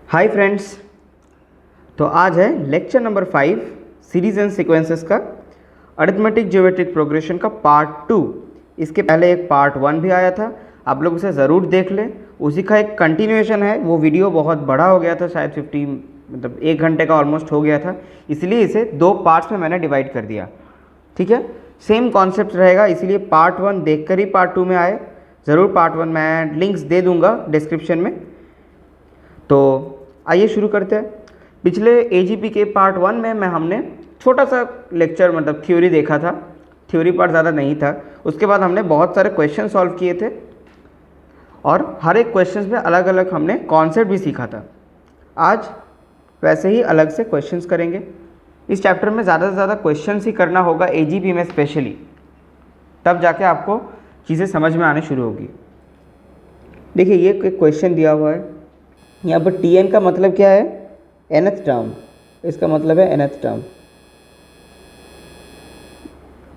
Hi friends, तो आज है lecture number 5 series and sequences का अरिथमेटिक ज्योमेट्रिक प्रोग्रेशन का पार्ट 2। इसके पहले एक पार्ट 1 भी आया था, आप लोग उसे ज़रूर देख लें। उसी का एक कंटिन्यूएशन है। वो वीडियो बहुत बड़ा हो गया था, शायद 1 घंटे का ऑलमोस्ट हो गया था, इसलिए इसे 2 पार्ट्स में मैंने डिवाइड कर दिया। ठीक है, सेम कॉन्सेप्ट रहेगा, इसलिए पार्ट 1 देख कर ही पार्ट 2 में आए। ज़रूर पार्ट 1 मैं लिंक्स दे दूँगा डिस्क्रिप्शन में। तो आइए शुरू करते हैं। पिछले एजीपी के पार्ट 1 में हमने छोटा सा लेक्चर मतलब थ्योरी देखा था, थ्योरी पार्ट ज़्यादा नहीं था। उसके बाद हमने बहुत सारे क्वेश्चन सॉल्व किए थे और हर एक क्वेश्चन में अलग अलग हमने कॉन्सेप्ट भी सीखा था। आज वैसे ही अलग से क्वेश्चंस करेंगे। इस चैप्टर में ज़्यादा से ज़्यादा क्वेश्चंस ही करना होगा एजीपी में स्पेशली, तब जाके आपको चीज़ें समझ में आने शुरू होगी। देखिए, ये एक क्वेश्चन दिया हुआ है यहाँ पर। Tn का मतलब क्या है? nth term. इसका मतलब है nth टर्म।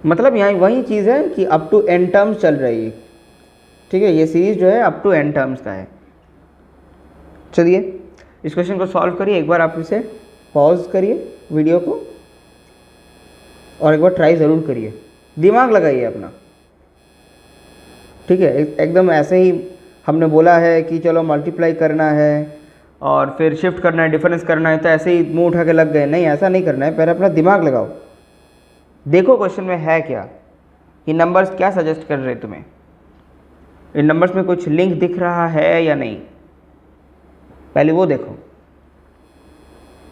मतलब यहाँ वही चीज़ है कि अप टू n टर्म्स चल रही है। ठीक है, ये सीरीज जो है अप टू n टर्म्स का है। चलिए इस क्वेश्चन को सॉल्व करिए। एक बार आप इसे पॉज करिए वीडियो को और एक बार ट्राई ज़रूर करिए, दिमाग लगाइए अपना। ठीक है, एकदम ऐसे ही हमने बोला है कि चलो मल्टीप्लाई करना है और फिर शिफ्ट करना है, डिफरेंस करना है, तो ऐसे ही मुंह उठा के लग गए। नहीं, ऐसा नहीं करना है। पहले अपना दिमाग लगाओ, देखो क्वेश्चन में है क्या, ये नंबर्स क्या सजेस्ट कर रहे हैं तुम्हें, इन नंबर्स में कुछ लिंक दिख रहा है या नहीं, पहले वो देखो।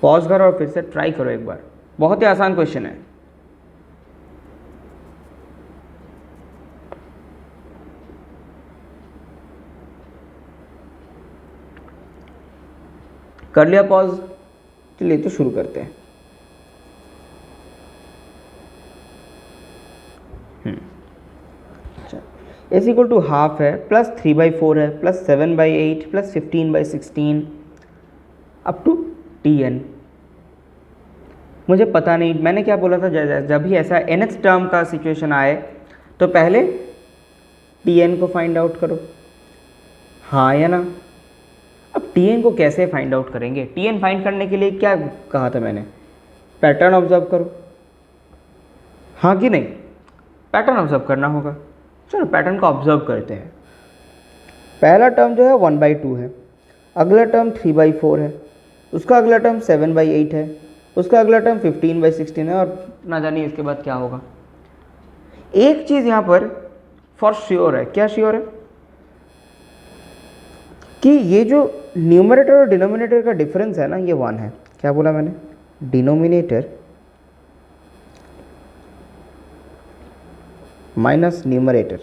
पॉज करो और फिर से ट्राई करो एक बार। बहुत ही आसान क्वेश्चन है। कर लिया पॉज? चलिए तो शुरू करते हैं। एस इक्वल टू हाफ है, प्लस 3/4 है, plus 7/8, plus 15/16 up to Tn। मुझे पता नहीं, मैंने क्या बोला था, जब भी ऐसा nth टर्म का सिचुएशन आए तो पहले Tn को फाइंड आउट करो, हाँ या ना। अब Tn को कैसे फाइंड आउट करेंगे? Tn फाइंड करने के लिए क्या कहा था मैंने? पैटर्न ऑब्जर्व करो, हाँ कि नहीं? पैटर्न ऑब्जर्व करना होगा। चलो पैटर्न को ऑब्जर्व करते हैं। पहला टर्म जो है 1/2 है, अगला टर्म 3/4 है, उसका अगला टर्म 7/8 है, उसका अगला टर्म 15/16 है, और ना जानिए इसके बाद क्या होगा। एक चीज़ यहाँ पर फॉर श्योर है। क्या श्योर है? कि ये जो न्यूमरेटर और डिनोमिनेटर का डिफरेंस है ना, ये 1 है। क्या बोला मैंने? डिनोमिनेटर माइनस न्यूमरेटर,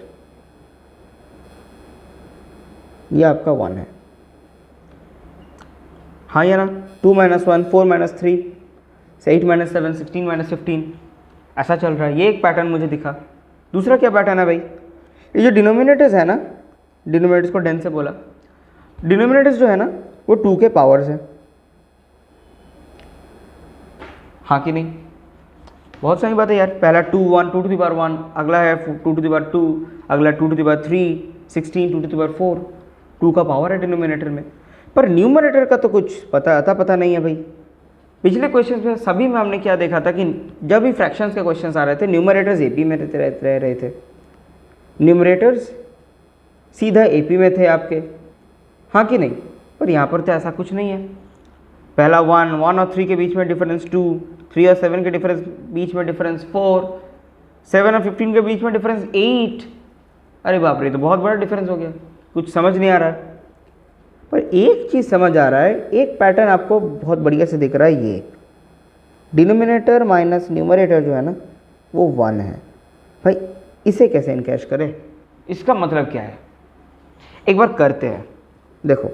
ये आपका 1 है, हाँ या ना? 2 - 1, 4 - 3, 8 - 7, 16 - 15, ऐसा चल रहा है। ये एक पैटर्न मुझे दिखा। दूसरा क्या पैटर्न है भाई? ये जो डिनोमिनेटर्स है ना, डिनोमिनेटर्स को डेन से बोला, डिनोमिनेटर्स जो है ना वो 2 के पावर्स है, हाँ कि नहीं? बहुत सही बात है यार। पहला 2 टू द पावर 1, अगला है 2 टू द पावर 2, अगला 2 to the power 3, 16 2 to the power 4। 2 का पावर है डिनोमिनेटर में, पर न्यूमरेटर का तो कुछ पता नहीं है भाई। पिछले क्वेश्चन में सभी में हमने क्या देखा था कि जब भी फ्रैक्शंस के क्वेश्चन आ रहे थे, न्यूमरेटर्स एपी में रह रहे थे, न्यूमरेटर्स सीधा एपी में थे आपके, हाँ कि नहीं? पर यहाँ पर तो ऐसा कुछ नहीं है। पहला 1 और 3 के बीच में डिफरेंस 2, 3 और 7 के बीच में डिफरेंस 4, 7 और 15 के बीच में डिफरेंस 8। अरे बाप रे, तो बहुत बड़ा डिफरेंस हो गया। कुछ समझ नहीं आ रहा है, पर एक चीज़ समझ आ रहा है, एक पैटर्न आपको बहुत बढ़िया से दिख रहा है। ये डिनोमिनेटर माइनस न्यूमरेटर जो है ना वो 1 है। भाई इसे कैसे इनकैश करें? इसका मतलब क्या है? एक बार करते हैं। देखो,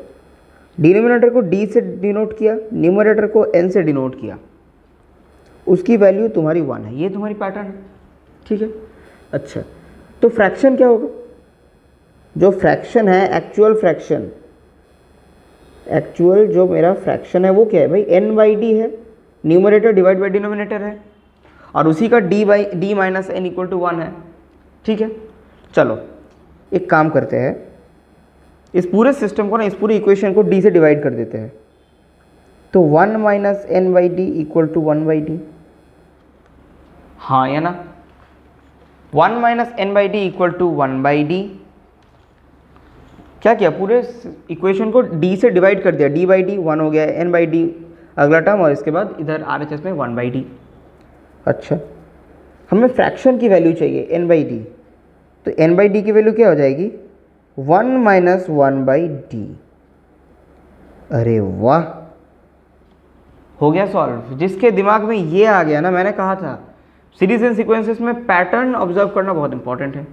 डिनोमिनेटर को d से डिनोट किया, न्यूमरेटर को n से डिनोट किया, उसकी वैल्यू तुम्हारी 1 है। ये तुम्हारी पैटर्न है, ठीक है। अच्छा, तो फ्रैक्शन क्या होगा? जो फ्रैक्शन है, एक्चुअल जो मेरा फ्रैक्शन है वो क्या है भाई? n/d है, न्यूमरेटर डिवाइड बाई डिनोमिनेटर है, और उसी का d minus n equal to 1 है, ठीक है। चलो एक काम करते हैं, इस पूरे सिस्टम को ना, इस पूरे इक्वेशन को d से डिवाइड कर देते हैं। तो 1 minus N by D equal to 1 by D, हाँ या ना? 1 minus N by D equal to 1 by D. क्या किया, पूरे इक्वेशन को d से डिवाइड कर दिया, d बाई डी 1 हो गया, n बाई डी अगला टर्म, और इसके बाद इधर RHS में 1 बाई डी। अच्छा, हमें फ्रैक्शन की वैल्यू चाहिए n बाई डी, तो n बाई डी की वैल्यू क्या हो जाएगी, 1 माइनस 1 बाई डी। अरे वाह, हो गया सॉल्व। जिसके दिमाग में ये आ गया ना, मैंने कहा था सीरीज एंड सीक्वेंसेस में पैटर्न ऑब्जर्व करना बहुत इंपॉर्टेंट है।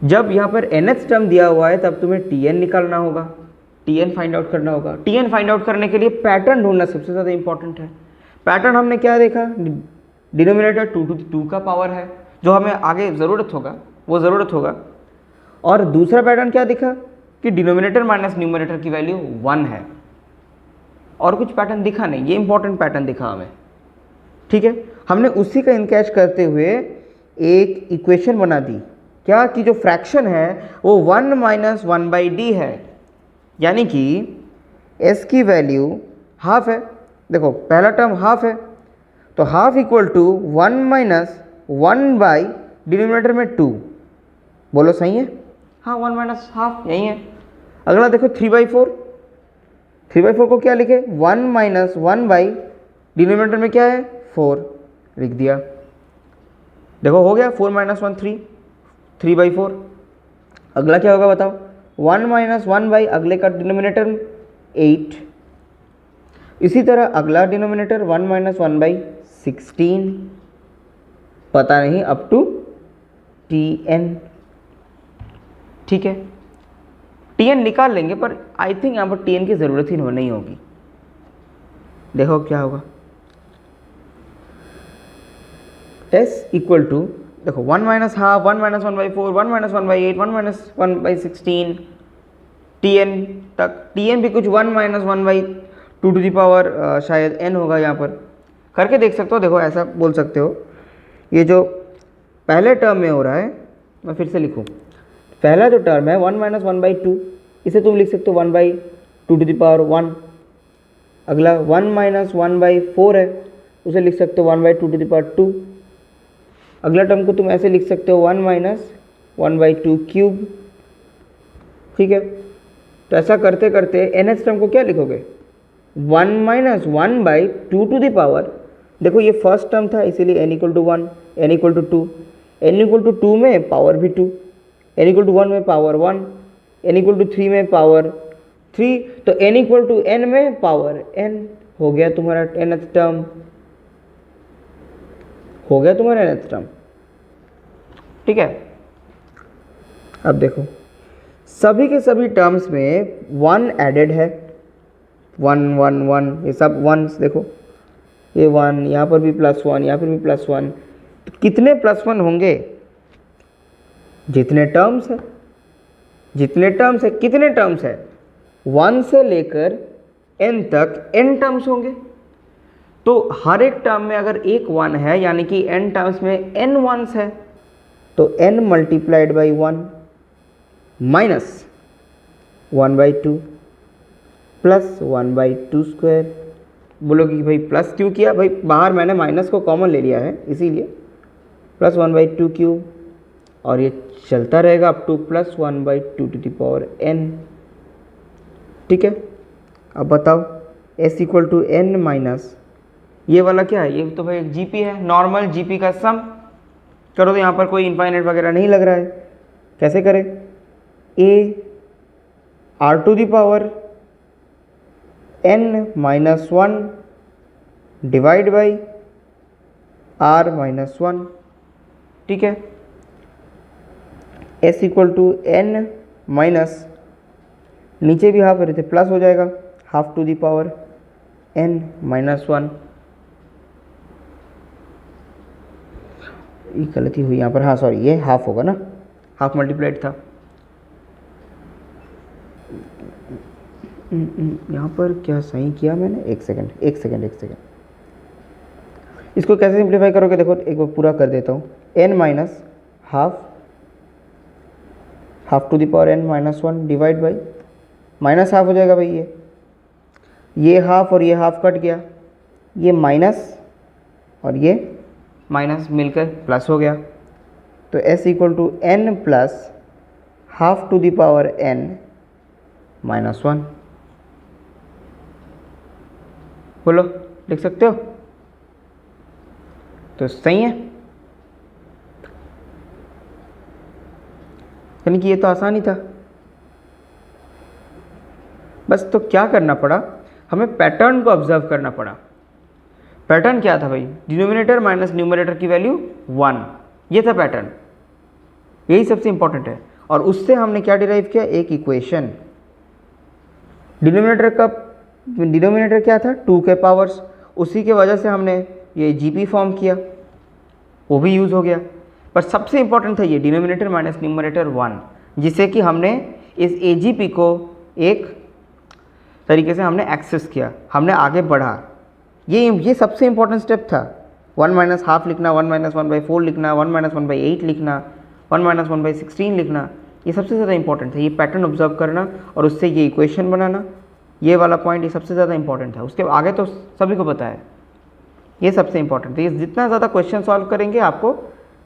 जब यहाँ पर nth टर्म दिया हुआ है तब तुम्हें tn निकालना होगा, tn फाइंड आउट करना होगा। tn फाइंड आउट करने के लिए पैटर्न ढूंढना सबसे ज़्यादा इंपॉर्टेंट है। पैटर्न हमने क्या देखा, डिनोमिनेटर 2 to 2 का पावर है, जो हमें आगे ज़रूरत होगा, वो ज़रूरत होगा। और दूसरा पैटर्न क्या दिखा कि डिनोमिनेटर माइनस न्यूमरेटर की वैल्यू 1 है, और कुछ पैटर्न दिखा नहीं, ये इंपॉर्टेंट पैटर्न दिखा हमें। ठीक है, हमने उसी का इनकैच करते हुए एक इक्वेशन बना दी, क्या कि जो फ्रैक्शन है वो 1 माइनस 1 बाई डी है, यानी कि s की वैल्यू हाफ है। देखो पहला टर्म हाफ है, तो half equal to 1 minus 1 by denominator में 2, बोलो सही है? हाँ, 1 माइनस हाफ यही है। अगला देखो 3/4, 3/4 को क्या लिखे, 1 माइनस 1 बाई डिनोमिनेटर में क्या है 4, लिख दिया। देखो हो गया 4 माइनस 1 3, 3/4। अगला क्या होगा बताओ, 1 माइनस 1 बाई अगले का डिनोमिनेटर 8। इसी तरह अगला डिनोमिनेटर 1 माइनस 1 बाई 16, पता नहीं अप टू tn। ठीक है, tn निकाल लेंगे, पर आई थिंक यहाँ पर tn की ज़रूरत ही नहीं होगी। देखो क्या होगा, s इक्वल टू, देखो 1 minus half, 1 minus 1/4, 1 minus 1/8, 1 minus 1/16, tn तक। tn भी कुछ 1 माइनस 1/2 टू दी पावर शायद n होगा, यहाँ पर करके देख सकते हो। देखो ऐसा बोल सकते हो, ये जो पहले टर्म में हो रहा है, मैं फिर से लिखूँ, पहला जो टर्म है 1 माइनस 1/2, इसे तुम लिख सकते हो 1/2 टू दी पावर 1। अगला 1 माइनस 1/4 है, उसे लिख सकते हो 1/2 टू दी पावर 2। अगला टर्म को तुम ऐसे लिख सकते हो 1 माइनस 1/2 क्यूब। ठीक है, तो ऐसा करते करते nth टर्म को क्या लिखोगे, 1 माइनस 1/2 टू दी पावर, देखो ये फर्स्ट टर्म था इसीलिए n equal to 1, n equal to 2, n equal to 2 में पावर भी 2, n इक्वल टू 1 में पावर 1, n इक्वल टू 3 में पावर 3, तो n इक्वल टू n में पावर n। हो गया तुम्हारा nth टर्म, हो गया तुम्हारा nth टर्म। ठीक है, अब देखो सभी के सभी टर्म्स में 1 एडेड है, 1 1 1, ये सब 1s। देखो ये 1, यहाँ पर भी +1, यहाँ पर भी +1, तो कितने +1 होंगे, जितने टर्म्स है, जितने टर्म्स है, कितने टर्म्स है, 1 से लेकर n तक n टर्म्स होंगे। तो हर एक टर्म में अगर एक 1 है, यानी कि n टर्म्स में n 1s है, तो n multiplied by 1 minus 1/2 plus 1/2 square. बोलोगे कि भाई प्लस क्यों किया, भाई बाहर मैंने माइनस को कॉमन ले लिया है इसीलिए, प्लस 1/2 क्यूब, और ये चलता रहेगा up to plus 1/2 to the power n। ठीक है, अब बताओ s equal to n minus, ये वाला क्या है, ये तो भाई जीपी है, नॉर्मल जीपी का सम करो, तो यहाँ पर कोई इनफाइनाइट वगैरह नहीं लग रहा है। कैसे करें, a r to the power n minus 1 divide by r minus 1। ठीक है, s equal to n minus, नीचे भी हाफ रहते प्लस हो जाएगा, half to the power n minus 1। ये गलती हुई यहाँ पर, हाँ सॉरी, ये हाफ होगा ना, हाफ मल्टीप्लाइड था। यहाँ पर क्या सही किया मैंने, एक सेकंड। इसको कैसे सिंप्लीफाई करोगे, देखो एक बार पूरा कर देता हूँ, n minus half, half to the power n minus 1 divide by, minus half हो जाएगा भाई ये, ये हाफ और ये हाफ कट गया, ये माइनस और ये माइनस मिलकर प्लस हो गया, तो s equal to n plus half to the power n minus 1। बोलो, लिख सकते हो? तो सही है, यानी कि ये तो आसान ही था। बस तो क्या करना पड़ा, हमें पैटर्न को ऑब्जर्व करना पड़ा। पैटर्न क्या था भाई? डिनोमिनेटर माइनस न्यूमरेटर की वैल्यू 1, ये था पैटर्न, यही सबसे इंपॉर्टेंट है। और उससे हमने क्या डिराइव किया? एक इक्वेशन। डिनोमिनेटर क्या था? 2 के पावर्स, उसी के वजह से हमने ये जीपी फॉर्म किया, वो भी यूज़ हो गया। पर सबसे इंपॉर्टेंट था ये डिनोमिनेटर माइनस न्यूमरेटर 1, जिससे कि हमने इस एजीपी को एक तरीके से हमने एक्सेस किया, हमने आगे बढ़ा। ये सबसे इंपॉर्टेंट स्टेप था। 1 माइनस हाफ लिखना, 1 माइनस 1/4 लिखना, 1 माइनस 1/8 लिखना, 1 माइनस 1/16 लिखना, ये सबसे ज़्यादा इंपॉर्टेंट था। ये पैटर्न ऑब्जर्व करना और उससे ये इक्वेशन बनाना, ये वाला पॉइंट ये सबसे ज़्यादा इंपॉर्टेंट था। उसके आगे तो सभी को पता है, ये सबसे इंपॉर्टेंट है। ये जितना ज़्यादा क्वेश्चन सॉल्व करेंगे आपको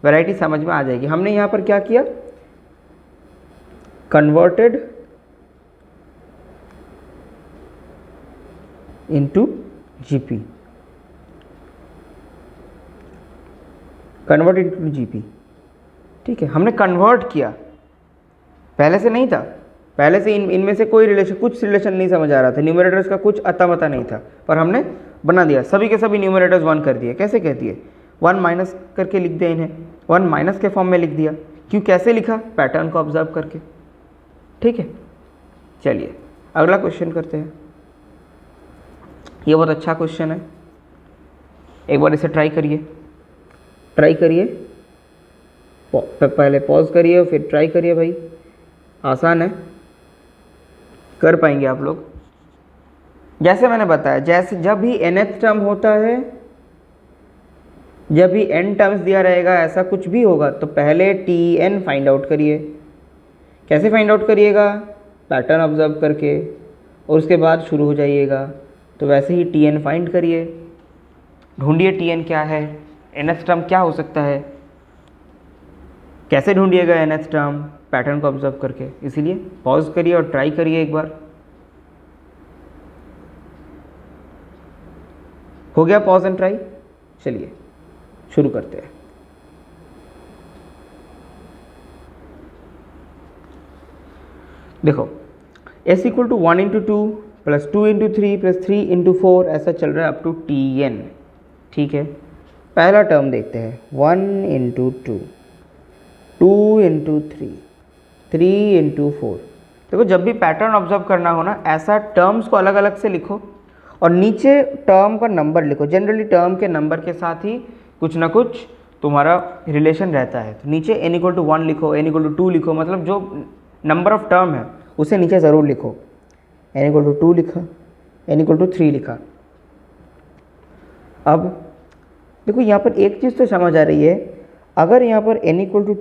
वैरायटी समझ में आ जाएगी। हमने यहाँ पर क्या किया? Converted into GP, convert into GP, ठीक है। हमने कन्वर्ट किया, पहले से नहीं था, पहले से इनमें से कोई रिलेशन, कुछ रिलेशन नहीं समझ आ रहा था, न्यूमरेटर्स का कुछ अता पता नहीं था, पर हमने बना दिया, सभी के सभी न्यूमरेटर्स 1 कर दिए। कैसे कह दिए? 1 माइनस करके लिख दिया, इन्हें 1 माइनस के फॉर्म में लिख दिया। क्यों, कैसे लिखा? पैटर्न को ऑब्जर्व करके, ठीक है। चलिए अगला क्वेश्चन करते हैं। ये बहुत अच्छा क्वेश्चन है, एक बार इसे ट्राई करिए, पहले पॉज करिए और फिर ट्राई करिए भाई, आसान है, कर पाएंगे आप लोग। जैसे मैंने बताया, जैसे जब भी nth टर्म होता है, जब भी n टर्म्स दिया रहेगा, ऐसा कुछ भी होगा, तो पहले tn फाइंड आउट करिए। कैसे फाइंड आउट करिएगा? पैटर्न ऑब्जर्व करके, और उसके बाद शुरू हो जाइएगा। तो वैसे ही tn फाइंड करिए, ढूंढिए tn क्या है, nth टर्म क्या हो सकता है। कैसे ढूंढिएगा nth टर्म? पैटर्न को ऑब्जर्व करके। इसीलिए पॉज करिए और ट्राई करिए एक बार। हो गया पॉज एंड ट्राई? चलिए शुरू करते हैं। देखो, s equal to 1 into 2 plus 2 into 3 plus 3 into 4, ऐसा चल रहा है अप टू tn, ठीक है। पहला टर्म देखते हैं, 1 इंटू 2, 2 इंटू 3, 3 इंटू 4। देखो, जब भी पैटर्न ऑब्जर्व करना हो ना, ऐसा टर्म्स को अलग अलग से लिखो और नीचे टर्म का नंबर लिखो। जनरली टर्म के नंबर के साथ ही कुछ ना कुछ तुम्हारा रिलेशन रहता है। तो नीचे n इक्वल टू 1 लिखो, n इक्वल टू 2 लिखो, मतलब जो नंबर ऑफ टर्म है उसे नीचे ज़रूर लिखो। n इक्वल टू 2 लिखा, n इक्वल टू 3 लिखा। अब देखो, यहाँ पर एक चीज़ तो समझ आ रही है, अगर यहाँ पर n इक्वल टू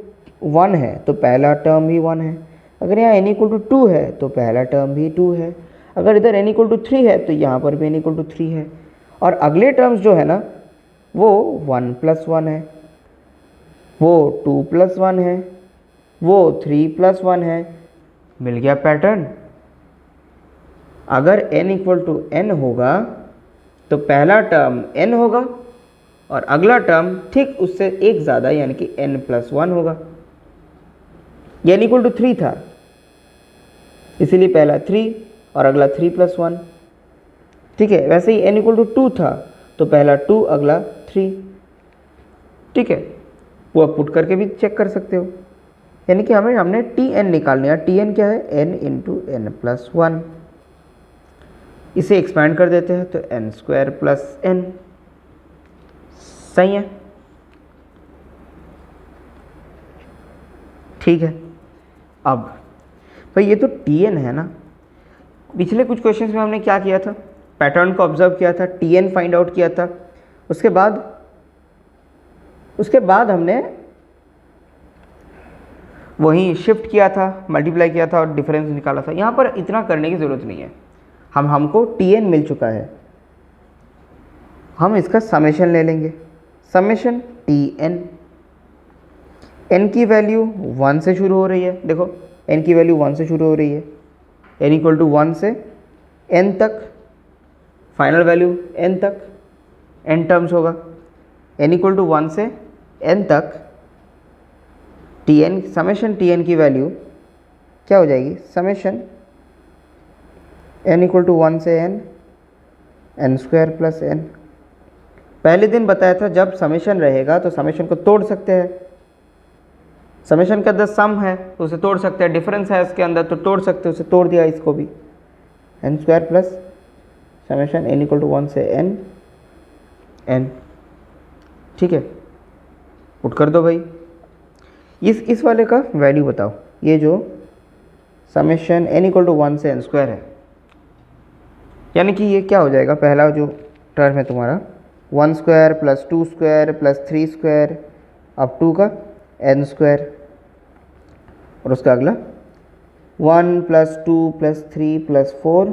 1 है तो पहला टर्म भी 1 है, अगर यहाँ n इक्वल टू 2 है तो पहला टर्म भी 2 है, अगर इधर n इक्वल टू 3 है तो यहाँ पर भी n इक्वल टू 3 है, और अगले टर्म्स जो है ना वो 1 प्लस 1 है, वो 2 प्लस 1 है, वो 3 प्लस 1 है। मिल गया पैटर्न। अगर n इक्वल टू n होगा तो पहला टर्म n होगा और अगला टर्म ठीक उससे एक ज़्यादा, यानी कि n प्लस 1 होगा। ये n इक्वल टू 3 था, इसीलिए पहला 3 और अगला 3 प्लस 1, ठीक है। वैसे ही n इक्वल टू 2 था तो पहला 2 अगला 3, ठीक है। वो आप पुट करके भी चेक कर सकते हो। यानी कि हमने tn निकालना है। tn क्या है? n into n plus 1। इसे एक्सपैंड कर देते हैं तो n स्क्वायर प्लस n, सही है, ठीक है। अब भाई ये तो tn है ना, पिछले कुछ क्वेश्चंस में हमने क्या किया था? पैटर्न को ऑब्जर्व किया था, tn फाइंड आउट किया था, उसके बाद हमने वहीं शिफ्ट किया था, मल्टीप्लाई किया था और डिफरेंस निकाला था। यहाँ पर इतना करने की ज़रूरत नहीं है। हमको Tn मिल चुका है, हम इसका समेशन ले लेंगे, समेशन Tn, n की वैल्यू 1 से शुरू हो रही है, देखो n की वैल्यू 1 से शुरू हो रही है, n इक्वल टू 1 से n तक, फाइनल वैल्यू n तक, n टर्म्स होगा, n इक्वल टू 1 से n तक Tn, समेशन Tn की वैल्यू क्या हो जाएगी, समेशन n इक्वल टू 1 से n, n square plus n। पहले दिन बताया था जब समेशन रहेगा तो समेशन को तोड़ सकते हैं, समेशन का 10 सम है तो उसे तोड़ सकते हैं, डिफरेंस है इसके अंदर तो तोड़ सकते हैं, उसे तोड़ दिया इसको भी, n square plus summation n equal to 1 से n, n, ठीक है, पुट कर दो भाई। इस वाले का वैल्यू बताओ, ये जो समेशन n इक्वल टू 1 से n स्क्वायर है, यानी कि ये क्या हो जाएगा, पहला जो टर्म है तुम्हारा 1 square plus 2 square plus 3 square अब 2 का n स्क्वायर, और उसका अगला 1 plus 2 plus 3 plus 4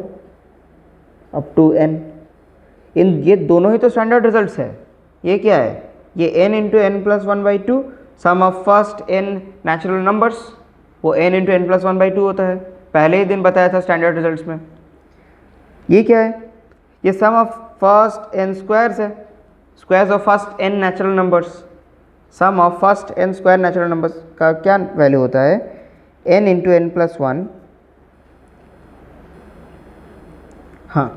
up to n। इन ये दोनों ही तो स्टैंडर्ड रिजल्ट्स है। ये क्या है, ये n into N plus 1/2 sum of first n natural numbers, वो n इंटू एन प्लस 1/2 होता है, पहले ही दिन बताया था स्टैंडर्ड रिजल्ट्स में। ये क्या है, ये sum of first n squares है, squares of first n natural numbers, sum of first n square natural numbers का क्या वैल्यू होता है, n इंटू एन प्लस 1। हाँ,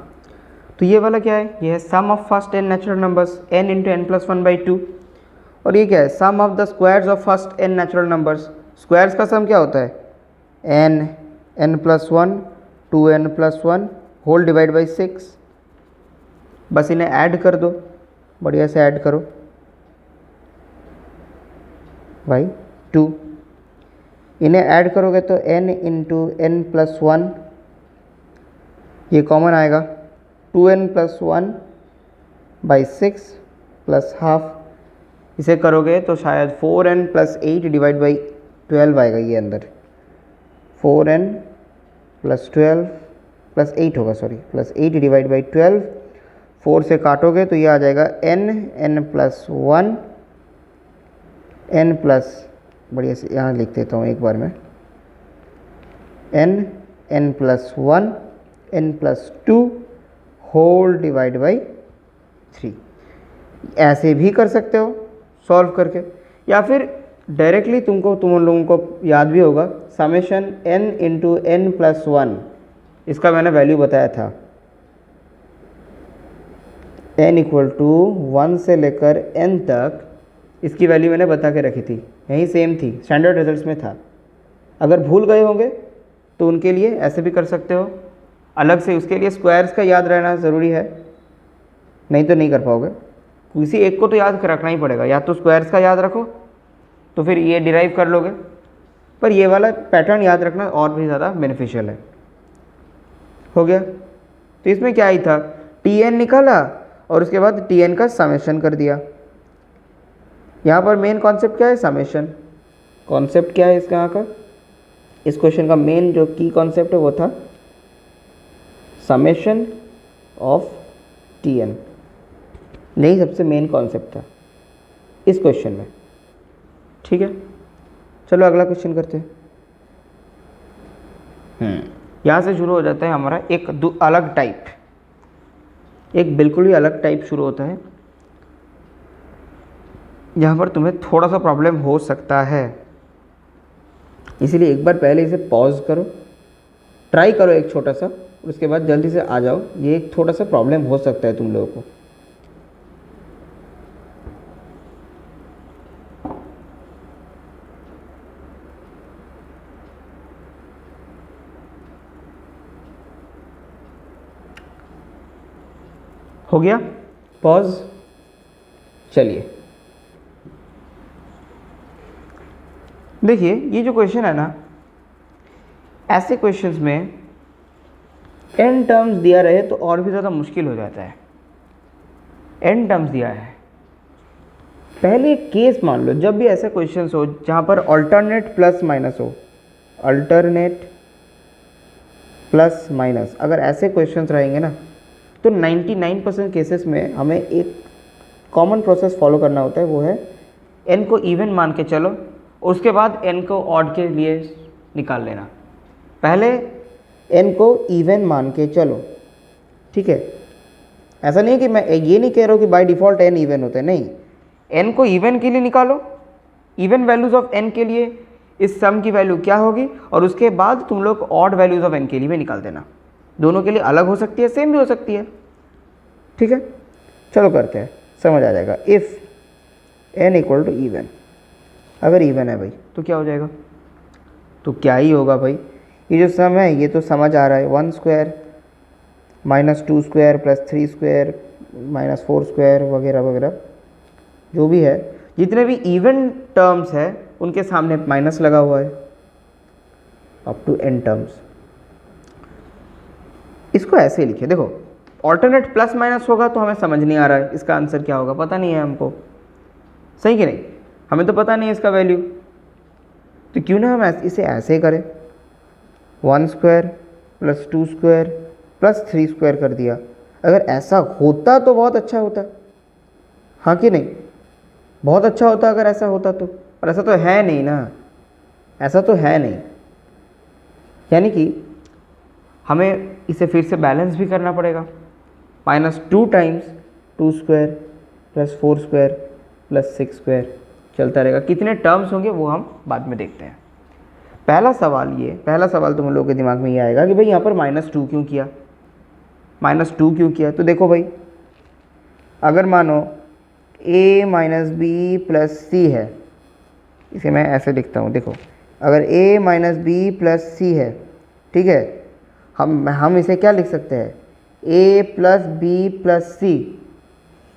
तो ये वाला क्या है, ये है sum of first n natural numbers n into N plus 1/2, और ये क्या है, sum of the squares of first n natural numbers, squares का सम क्या होता है n, n plus 1, 2n plus 1 whole divide by 6। बस इन्हें ऐड कर दो, बढ़िया से ऐड करो भाई 2, इन्हें ऐड करोगे तो n इंटू एन प्लस 1, ये कॉमन आएगा 2n plus 1 by 6 plus half, इसे करोगे तो शायद 4n प्लस 8 डिवाइड बाई 12 आएगा, ये अंदर 4n प्लस 12 प्लस 8 होगा, सॉरी प्लस 8 डिवाइड बाई 12, 4 से काटोगे तो ये आ जाएगा n प्लस 1, n प्लस, बढ़िया से यहाँ लिख देता हूँ एक बार में, n plus 1, n plus 2 whole divide by 3। ऐसे भी कर सकते हो सॉल्व करके, या फिर डायरेक्टली तुम लोगों को याद भी होगा summation n into N plus 1, इसका मैंने वैल्यू बताया था, n इक्वल टू 1 से लेकर n तक, इसकी वैल्यू मैंने बता के रखी थी, यही सेम थी, स्टैंडर्ड रिजल्ट्स में था। अगर भूल गए होंगे तो उनके लिए ऐसे भी कर सकते हो, अलग से उसके लिए स्क्वायर्स का याद रहना ज़रूरी है, नहीं तो नहीं कर पाओगे, किसी एक को तो याद रखना ही पड़ेगा, या तो स्क्वायर्स का याद रखो तो फिर ये डिराइव कर लोगे, पर ये वाला पैटर्न याद रखना और भी ज़्यादा बेनिफिशियल है। हो गया, तो इसमें क्या ही था, Tn निकाला और उसके बाद Tn का समेशन कर दिया। यहाँ पर मेन कॉन्सेप्ट क्या है, समेशन। कॉन्सेप्ट क्या है इसका, यहाँ का इस क्वेश्चन का मेन जो की कॉन्सेप्ट है वो था समेशन ऑफ Tn, नहीं सबसे मेन कॉन्सेप्ट था इस क्वेश्चन में। ठीक है, चलो अगला क्वेश्चन करते हैं। यहाँ से शुरू हो जाता है हमारा एक अलग टाइप, एक बिल्कुल ही अलग टाइप शुरू होता है, यहाँ पर तुम्हें थोड़ा सा प्रॉब्लम हो सकता है, इसीलिए एक बार पहले इसे पॉज करो, ट्राई करो एक छोटा सा, उसके बाद जल्दी से आ जाओ। ये एक थोड़ा सा प्रॉब्लम हो सकता है तुम लोगों को। हो गया पॉज, चलिए देखिए, ये जो क्वेश्चन है ना, ऐसे क्वेश्चंस में n टर्म्स दिया रहे तो और भी ज़्यादा मुश्किल हो जाता है। n टर्म्स दिया है, पहले केस मान लो जब भी ऐसे क्वेश्चंस हो जहाँ पर अल्टरनेट प्लस माइनस हो, अल्टरनेट प्लस माइनस, अगर ऐसे क्वेश्चंस रहेंगे ना तो 99% केसेस में हमें एक कॉमन प्रोसेस फॉलो करना होता है, वो है n को इवन मान के चलो, उसके बाद n को ऑड के लिए निकाल लेना। पहले n को इवन मान के चलो, ठीक है। ऐसा नहीं है कि मैं ये नहीं कह रहा हूँ कि बाय डिफ़ॉल्ट n इवन होता है, नहीं, n को इवन के लिए निकालो, इवन वैल्यूज़ ऑफ n के लिए इस सम की वैल्यू क्या होगी, और उसके बाद तुम लोग ऑड वैल्यूज़ ऑफ n के लिए भी निकाल देना। दोनों के लिए अलग हो सकती है, सेम भी हो सकती है, ठीक है। चलो करते हैं, समझ आ जाएगा। If n equal to even, अगर इवन है भाई तो क्या हो जाएगा, तो क्या ही होगा भाई, ये जो सम है ये तो समझ आ रहा है, 1 square minus 2 square plus 3 square minus 4 square वगैरह वगैरह जो भी है, जितने भी इवन टर्म्स है उनके सामने माइनस लगा हुआ है अप टू n टर्म्स। इसको ऐसे लिखे, देखो ऑल्टरनेट प्लस माइनस होगा तो हमें समझ नहीं आ रहा है इसका आंसर क्या होगा, पता नहीं है हमको, सही कि नहीं, हमें तो पता नहीं है इसका वैल्यू, तो क्यों ना हम इसे ऐसे करें, 1 square plus 2 square plus 3 square कर दिया। अगर ऐसा होता तो बहुत अच्छा होता, हाँ कि नहीं, बहुत अच्छा होता अगर ऐसा होता तो, पर ऐसा तो है नहीं ना, ऐसा तो है नहीं, यानी कि हमें इसे फिर से बैलेंस भी करना पड़ेगा। -2 times 2 square plus 4 square plus 6 square चलता रहेगा। कितने टर्म्स होंगे वो हम बाद में देखते हैं। पहला सवाल तुम लोगों के दिमाग में ये आएगा कि भाई यहाँ पर -2 क्यों किया, -2 क्यों किया, तो देखो भाई, अगर मानो a माइनस बी प्लस सी है, इसे मैं ऐसे लिखता हूँ, देखो अगर a माइनस बी प्लस सी है, ठीक है, हम इसे क्या लिख सकते हैं, a प्लस बी प्लस सी,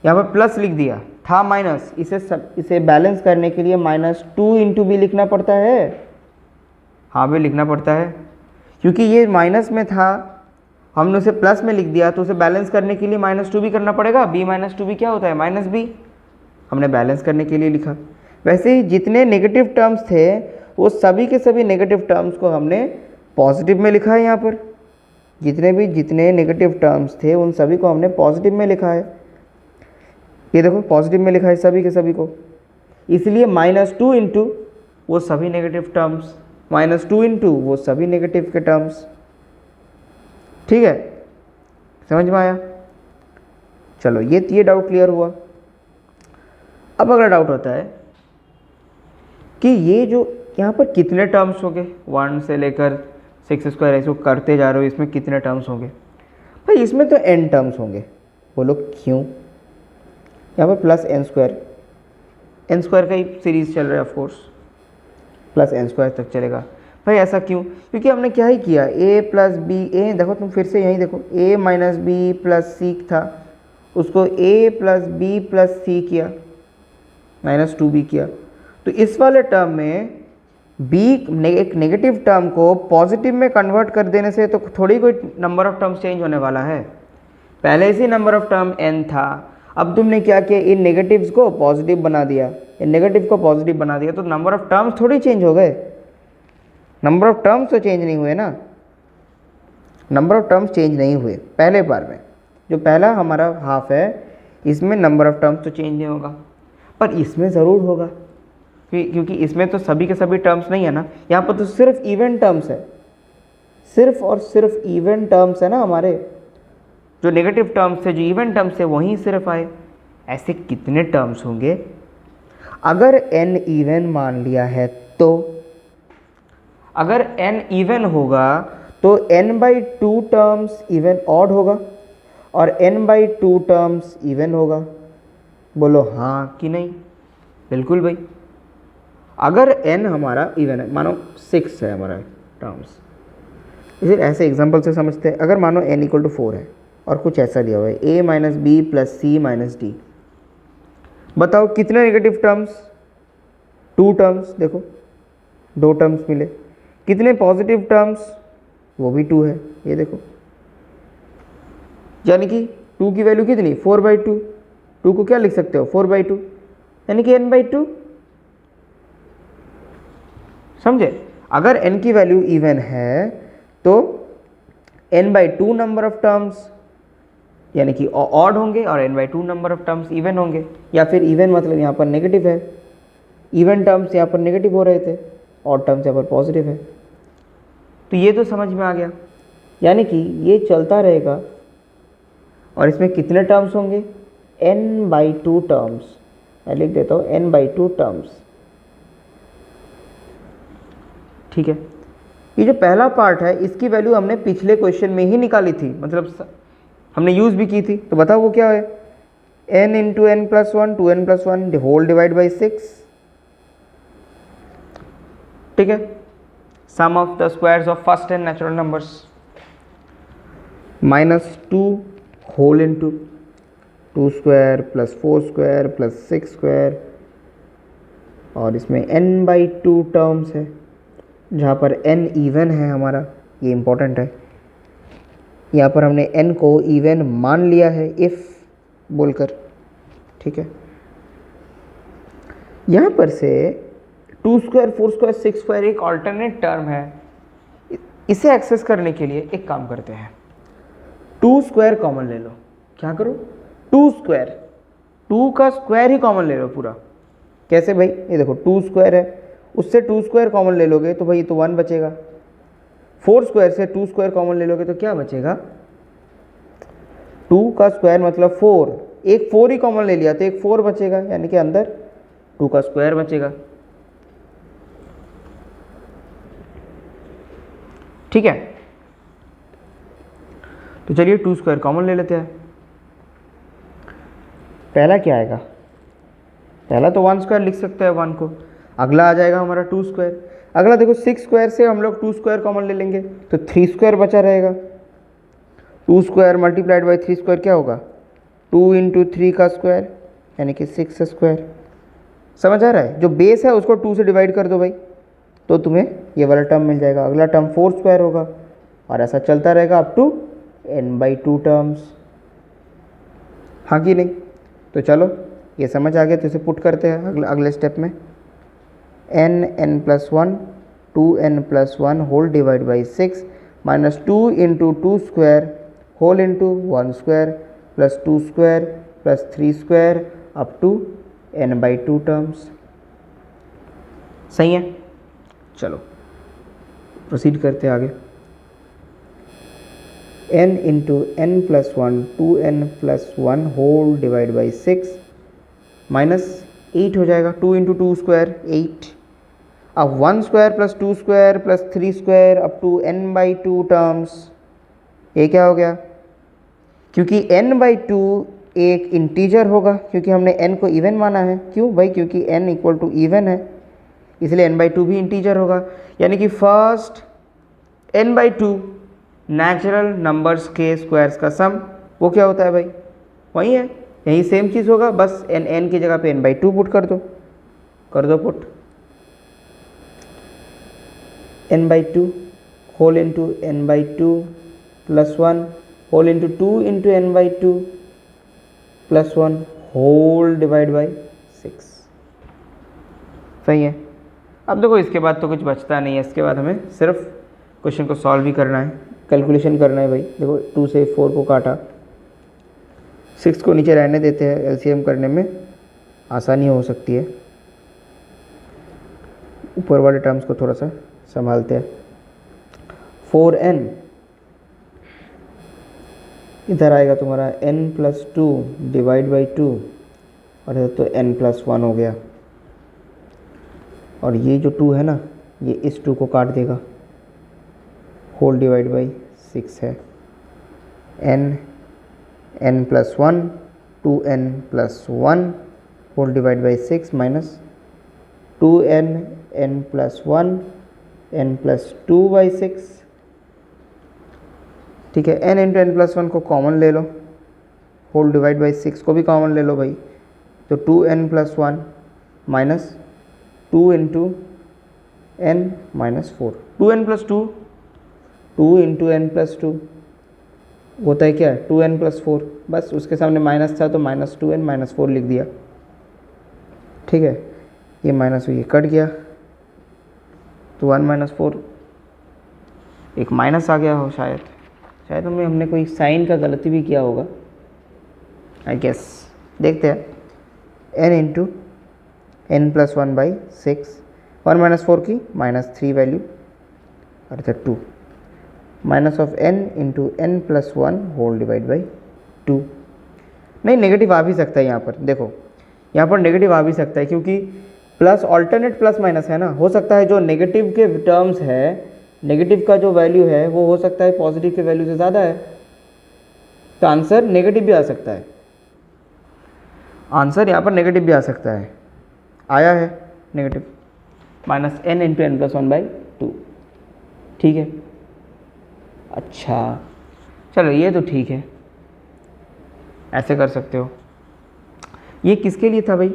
यहाँ पर प्लस लिख दिया था माइनस, इसे बैलेंस करने के लिए -2 इंटू बी लिखना पड़ता है, हाँ भी लिखना पड़ता है, क्योंकि ये माइनस में था, हमने उसे प्लस में लिख दिया, तो उसे बैलेंस करने के लिए -2 भी करना पड़ेगा। b माइनस 2 भी क्या होता है, -b, हमने बैलेंस करने के लिए लिखा। वैसे ही जितने नेगेटिव टर्म्स थे वो सभी के सभी नेगेटिव टर्म्स को हमने पॉजिटिव में लिखा है। यहाँ पर जितने नेगेटिव टर्म्स थे उन सभी को हमने पॉजिटिव में लिखा है, ये देखो पॉजिटिव में लिखा है सभी के सभी को, इसलिए -2 इंटू वो सभी नेगेटिव टर्म्स, -2 इंटू वो सभी नेगेटिव के टर्म्स, ठीक है, समझ में आया। चलो ये डाउट क्लियर हुआ। अब अगला डाउट होता है कि ये जो यहाँ पर कितने टर्म्स होंगे, 1 से लेकर 6 स्क्वायर ऐसे करते जा रहे हो, इसमें कितने टर्म्स होंगे भाई, इसमें तो n टर्म्स होंगे। बोलो क्यों, यहाँ पर प्लस n स्क्वायर का ही सीरीज चल रहा है, ऑफकोर्स प्लस n स्क्वायर तक चलेगा भाई, ऐसा क्यों, क्योंकि हमने क्या ही किया, a प्लस बी, ए देखो तुम फिर से यहीं देखो, a माइनस बी प्लस सी था, उसको a प्लस बी प्लस सी किया, -2b किया, तो इस वाले टर्म में b एक नेगेटिव टर्म को पॉजिटिव में कन्वर्ट कर देने से तो थोड़ी कोई नंबर ऑफ टर्म्स चेंज होने वाला है, पहले से नंबर ऑफ टर्म n था, अब तुमने क्या किया, इन नेगेटिव्स को पॉजिटिव बना दिया, इन नेगेटिव को पॉजिटिव बना दिया, तो नंबर ऑफ टर्म्स थोड़ी चेंज हो गए, नंबर ऑफ टर्म्स तो चेंज नहीं हुए ना, नंबर ऑफ टर्म्स चेंज नहीं हुए पहले बार में, जो पहला हमारा हाफ है इसमें नंबर ऑफ टर्म्स तो चेंज नहीं होगा, पर इसमें ज़रूर होगा, क्योंकि इसमें तो सभी के सभी टर्म्स नहीं है ना, यहाँ पर तो सिर्फ इवन टर्म्स है, सिर्फ और सिर्फ इवन टर्म्स है ना हमारे, जो नेगेटिव टर्म्स थे, जो इवन टर्म्स थे वहीं सिर्फ आए। ऐसे कितने टर्म्स होंगे, अगर n इवन मान लिया है तो, अगर n इवन होगा तो n/2 टर्म्स इवन ऑड होगा और n/2 टर्म्स इवन होगा। बोलो हाँ कि नहीं, बिल्कुल भाई, अगर n हमारा इवन है, मानो 6 है हमारा टर्म्स, इसे ऐसे एग्जांपल से समझते हैं, अगर मानो n इक्वल टू 4 है और कुछ ऐसा दिया हुआ है a minus B plus C minus D, बताओ कितने नेगेटिव टर्म्स, 2 टर्म्स, देखो 2 टर्म्स मिले, कितने पॉजिटिव टर्म्स, वो भी 2 है, ये देखो, यानी कि 2 की वैल्यू कितनी, 4/2, 2 को क्या लिख सकते हो, 4/2, यानी कि n/2, समझे। अगर n की वैल्यू इवन है तो n/2 नंबर ऑफ टर्म्स, यानी कि ऑड होंगे, और n/2 number of terms even होंगे, या फिर इवन मतलब यहाँ पर नेगेटिव है, इवन टर्म्स यहाँ पर नेगेटिव हो रहे थे, ऑड टर्म्स यहाँ पर पॉजिटिव है। तो ये तो समझ में आ गया, यानी कि ये चलता रहेगा और इसमें कितने टर्म्स होंगे, n/2 टर्म्स। मैं लिख देता हूँ n/2 टर्म्स, ठीक है। ये जो पहला पार्ट है इसकी वैल्यू हमने पिछले क्वेश्चन में ही निकाली थी, मतलब हमने यूज भी की थी। तो बताओ वो क्या है, n into n plus one, 2n plus one whole divide by 6, ठीक है। Sum of the squares of first n natural numbers, -2 whole into 2 square plus 4 square plus 6 square, और इसमें n/2 टर्म्स है, जहाँ पर n इवन है हमारा, ये इम्पोर्टेंट है। यहाँ पर हमने n को इवन मान लिया है इफ बोलकर, ठीक है। यहाँ पर से 2 स्क्वायर 4 स्क्वायर 6 स्क्वायर एक ऑल्टरनेट टर्म है, इसे एक्सेस करने के लिए एक काम करते हैं, 2 स्क्वायर कॉमन ले लो। क्या करो, 2 स्क्वायर, 2 का स्क्वायर ही कॉमन ले लो पूरा। कैसे भाई, ये देखो 2 स्क्वायर है, उससे 2 स्क्वायर कॉमन ले लोगे तो भाई तो 1 बचेगा। 4 स्क्वायर से 2 स्क्वायर कॉमन ले लोगे तो क्या बचेगा, 2 का स्क्वायर मतलब 4, एक 4 ही कॉमन ले लिया तो एक 4 बचेगा, यानी कि अंदर 2 का स्क्वायर बचेगा, ठीक है। तो चलिए 2 स्क्वायर कॉमन ले लेते हैं। पहला क्या आएगा, पहला तो 1 स्क्वायर लिख सकते हैं 1 को, अगला आ जाएगा हमारा 2 स्क्वायर। अगला देखो 6 स्क्वायर से हम लोग 2 स्क्वायर कॉमन ले लेंगे तो 3 स्क्वायर बचा रहेगा। 2 स्क्वायर मल्टीप्लाइड बाई 3 स्क्वायर क्या होगा, 2 इंटू 3 का स्क्वायर, यानी कि 6 स्क्वायर। समझ आ रहा है, जो बेस है उसको 2 से डिवाइड कर दो भाई, तो तुम्हें ये वाला टर्म मिल जाएगा। अगला टर्म 4 स्क्वायर होगा, और ऐसा चलता रहेगा अप टू n/2 टर्म्स, हाँ कि नहीं। तो चलो ये समझ आ गया, तो इसे पुट करते हैं अगले स्टेप में, n plus 1 2n plus 1 whole divide by 6 minus 2 into 2 square whole into 1 square plus 2 square plus 3 square up to n/2 terms. सही है, चलो प्रोसीड करते हैं आगे। n into n plus 1 2n plus 1 whole divide by 6 minus 8 हो जाएगा, 2 into 2 square 8, अब 1 square plus 2 square plus 3 square up to n/2 terms. ये क्या हो गया, क्योंकि n/2 एक इंटीजर होगा, क्योंकि हमने n को इवन माना है। क्यों भाई, क्योंकि n इक्वल टू इवन है, इसलिए n/2 भी इंटीजर होगा। यानी कि फर्स्ट n/2 नेचुरल नंबर्स के स्क्वायर्स का सम, वो क्या होता है भाई, वही है, यही सेम चीज़ होगा, बस n की जगह पे n/2 पुट कर दो put, n/2 whole into n/2 plus 1 whole into 2 into n/2 plus 1 whole divide by 6। सही है। अब देखो इसके बाद तो कुछ बचता नहीं है, इसके बाद हमें सिर्फ क्वेश्चन को सॉल्व ही करना है, कैलकुलेशन करना है भाई। देखो 2 से 4 को काटा, 6 को नीचे रहने देते हैं, एलसीएम करने में आसानी हो सकती है। ऊपर वाले टर्म्स को थोड़ा सा संभालते हैं। 4n इधर आएगा तुम्हारा n प्लस 2 डिवाइड बाई 2, और इधर तो n प्लस 1 हो गया, और ये जो 2 है ना, ये इस 2 को काट देगा, होल डिवाइड बाई 6 है, n plus 1 2n plus 1 whole divide by 6 minus 2n n plus 1 n plus 2 by 6, ठीक है। n इंटू n प्लस 1 को कॉमन ले लो, होल डिवाइड बाई 6 को भी कॉमन ले लो भाई, तो 2n plus 1 minus 2 into n minus 4, 2n plus 2 2 into n plus 2 होता है क्या, 2n प्लस 4, बस उसके सामने माइनस था तो माइनस 2n माइनस 4 लिख दिया, ठीक है। ये माइनस ये कट गया, तो 1 माइनस 4, एक माइनस आ गया हो शायद, शायद हमने कोई साइन का गलती भी किया होगा आई गेस। देखते हैं n into N plus 1/6, 1 minus 4 की -3 वैल्यू अर्थात 2 minus of n into N plus 1 whole divide by 2। नहीं, नेगेटिव आ भी सकता है यहाँ पर, देखो यहाँ पर नेगेटिव आ भी सकता है क्योंकि प्लस ऑल्टरनेट प्लस माइनस है ना, हो सकता है जो नेगेटिव के टर्म्स है, नेगेटिव का जो वैल्यू है वो हो सकता है पॉजिटिव के वैल्यू से ज़्यादा है, तो आंसर नेगेटिव भी आ सकता है। आंसर यहाँ पर नेगेटिव भी आ सकता है, आया है negative, -n into N plus 1/2। ठीक है, अच्छा चलो ये तो ठीक है, ऐसे कर सकते हो। ये किसके लिए था भाई?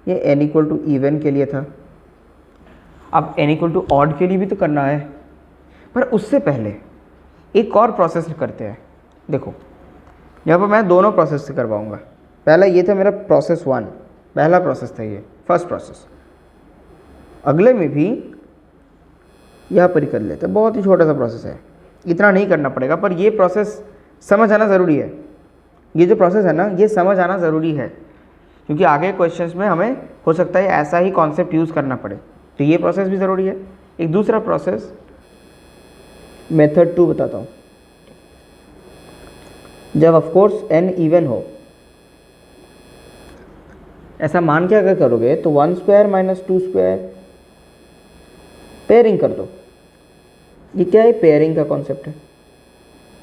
ये n इक्वल टू इवन के लिए था। अब n इक्वल टू ऑड के लिए भी तो करना है, पर उससे पहले एक और प्रोसेस करते हैं। देखो यहाँ पर मैं दोनों प्रोसेस से करवाऊँगा। पहला ये था मेरा प्रोसेस 1, पहला प्रोसेस था ये, फर्स्ट प्रोसेस। अगले में भी यहाँ पर ही कर लेते हैं, बहुत ही छोटा सा प्रोसेस है, इतना नहीं करना पड़ेगा, पर ये प्रोसेस समझ आना ज़रूरी है। ये जो प्रोसेस है ना, ये समझ आना ज़रूरी है, क्योंकि आगे क्वेश्चंस में हमें हो सकता है ऐसा ही कॉन्सेप्ट यूज़ करना पड़े, तो ये प्रोसेस भी ज़रूरी है। एक दूसरा प्रोसेस मेथड 2 बताता हूँ। जब ऑफ कोर्स n इवन हो, ऐसा मान के अगर करोगे तो 1 स्क्वायर माइनस 2 स्क्वायर पेयरिंग कर दो। ये क्या है? पेयरिंग का कॉन्सेप्ट है,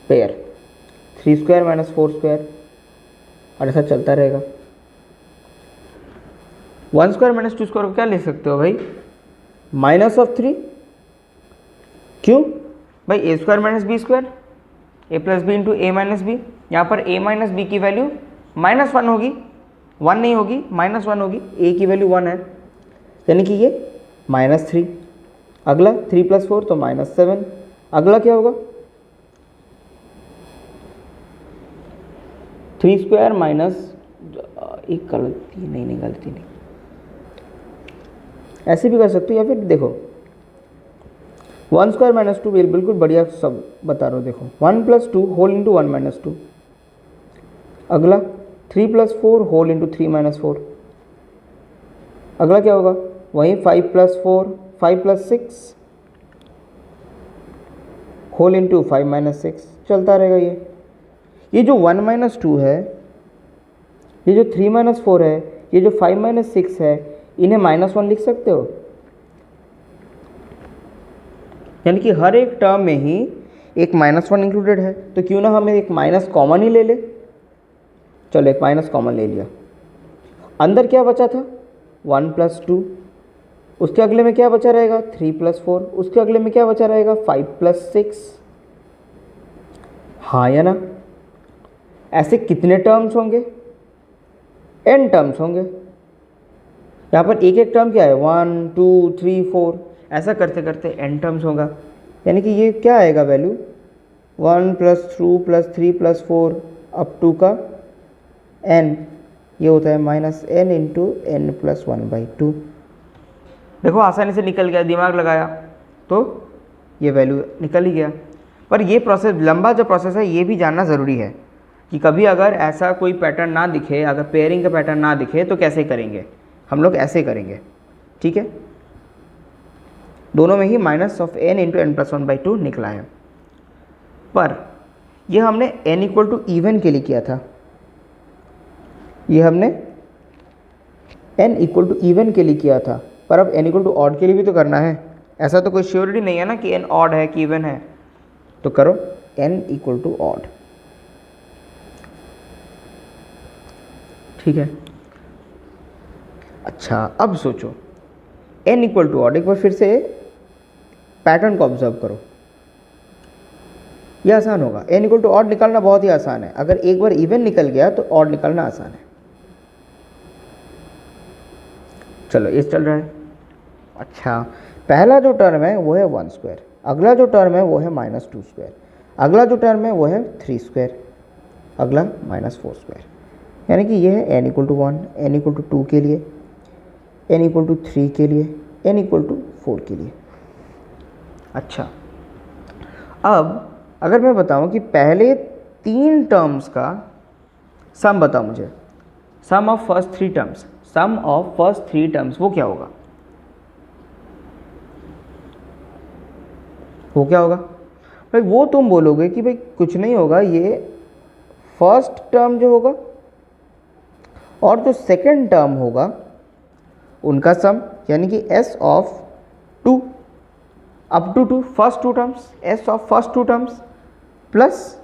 पेयर 3 स्क्वायर माइनस 4 स्क्वायर, और ऐसा चलता रहेगा। 1 स्क्वायर माइनस 2 स्क्वायर को क्या लिख सकते हो भाई? Minus of 3। क्यों भाई? ए स्क्वायर माइनस बी स्क्वायर, ए प्लस बी इंटू ए माइनस बी। यहाँ पर ए माइनस बी की वैल्यू -1 होगी, 1 नहीं होगी, -1 होगी। ए की वैल्यू 1 है, यानी कि ये -3। अगला 3 + 4 तो -7। अगला क्या होगा? 3 स्क्वायर माइनस, एक गलती नहीं, गलती नहीं, ऐसे भी कर सकते हो। या फिर देखो 1 स्क्वायर माइनस 2, बिल्कुल बढ़िया सब बता रहा हूँ। देखो 1 + 2 होल इंटू 1 - 2। अगला 3 + 4 होल इंटू 3 - 4। अगला क्या होगा? वहीं 5 + 4, 5 + 6 होल इंटू 5 - 6 चलता रहेगा। ये जो 1 - 2 है, ये जो 3 - 4 है, ये जो 5 - 6 है, इन्हें -1 लिख सकते हो। यानी कि हर एक टर्म में ही एक -1 इंक्लूडेड है, तो क्यों ना हमें एक माइनस कॉमन ही ले ले। चलो एक माइनस कॉमन ले लिया। अंदर क्या बचा था? 1 + 2। उसके अगले में क्या बचा रहेगा? 3 + 4। उसके अगले में क्या बचा रहेगा? 5 + 6। हाँ या ना? ऐसे कितने टर्म्स होंगे? n टर्म्स होंगे। यहाँ पर एक एक टर्म क्या है? 1 2 3 4, ऐसा करते करते n टर्म्स होगा। यानी कि ये क्या आएगा वैल्यू? 1 + 2 + 3 + 4 अप टू का n, ये होता है -n इंटू एन प्लस 1/2। देखो आसानी से निकल गया, दिमाग लगाया तो ये वैल्यू निकल ही गया। पर ये प्रोसेस, लंबा जो प्रोसेस है, ये भी जानना ज़रूरी है कि कभी अगर ऐसा कोई पैटर्न ना दिखे, अगर पेयरिंग का पैटर्न ना दिखे तो कैसे करेंगे हम लोग? ऐसे करेंगे, ठीक है। दोनों में ही -n इंटू एन प्लस 1/2 निकला है। पर यह हमने n इक्वल टू इवन के लिए किया था, ये हमने n इक्वल टू इवन के लिए किया था, पर अब n इक्वल टू ऑड के लिए भी तो करना है। ऐसा तो कोई श्योरिटी नहीं है ना कि n ऑड है कि इवन है, तो करो n इक्वल टू ऑड, ठीक है। अच्छा अब सोचो n इक्वल टू ऑड, एक बार फिर से पैटर्न को ऑब्जर्व करो, यह आसान होगा। n इक्वल टू ऑड निकालना बहुत ही आसान है, अगर एक बार इवन निकल गया तो ऑड निकालना आसान है। चलो ये चल रहा है। अच्छा पहला जो टर्म है वो है 1 स्क्वायर, अगला जो टर्म है वो है -2 स्क्वायर, अगला जो टर्म है वो है 3 स्क्वायर, अगला -4 स्क्वायर। यानी कि ये है n equal to 1, n equal to 2 के लिए, n इक्वल टू 3 के लिए, n इक्वल टू 4 के लिए। अच्छा अब अगर मैं बताऊं कि पहले 3 टर्म्स का सम बताओ मुझे, sum of first 3 terms, sum of first 3 terms वो क्या होगा? वो क्या होगा भाई? वो तुम बोलोगे कि भाई कुछ नहीं होगा, ये फर्स्ट टर्म जो होगा और जो सेकंड टर्म होगा उनका सम, यानी कि s of 2 up to 2 first 2 terms, s of first 2 terms plus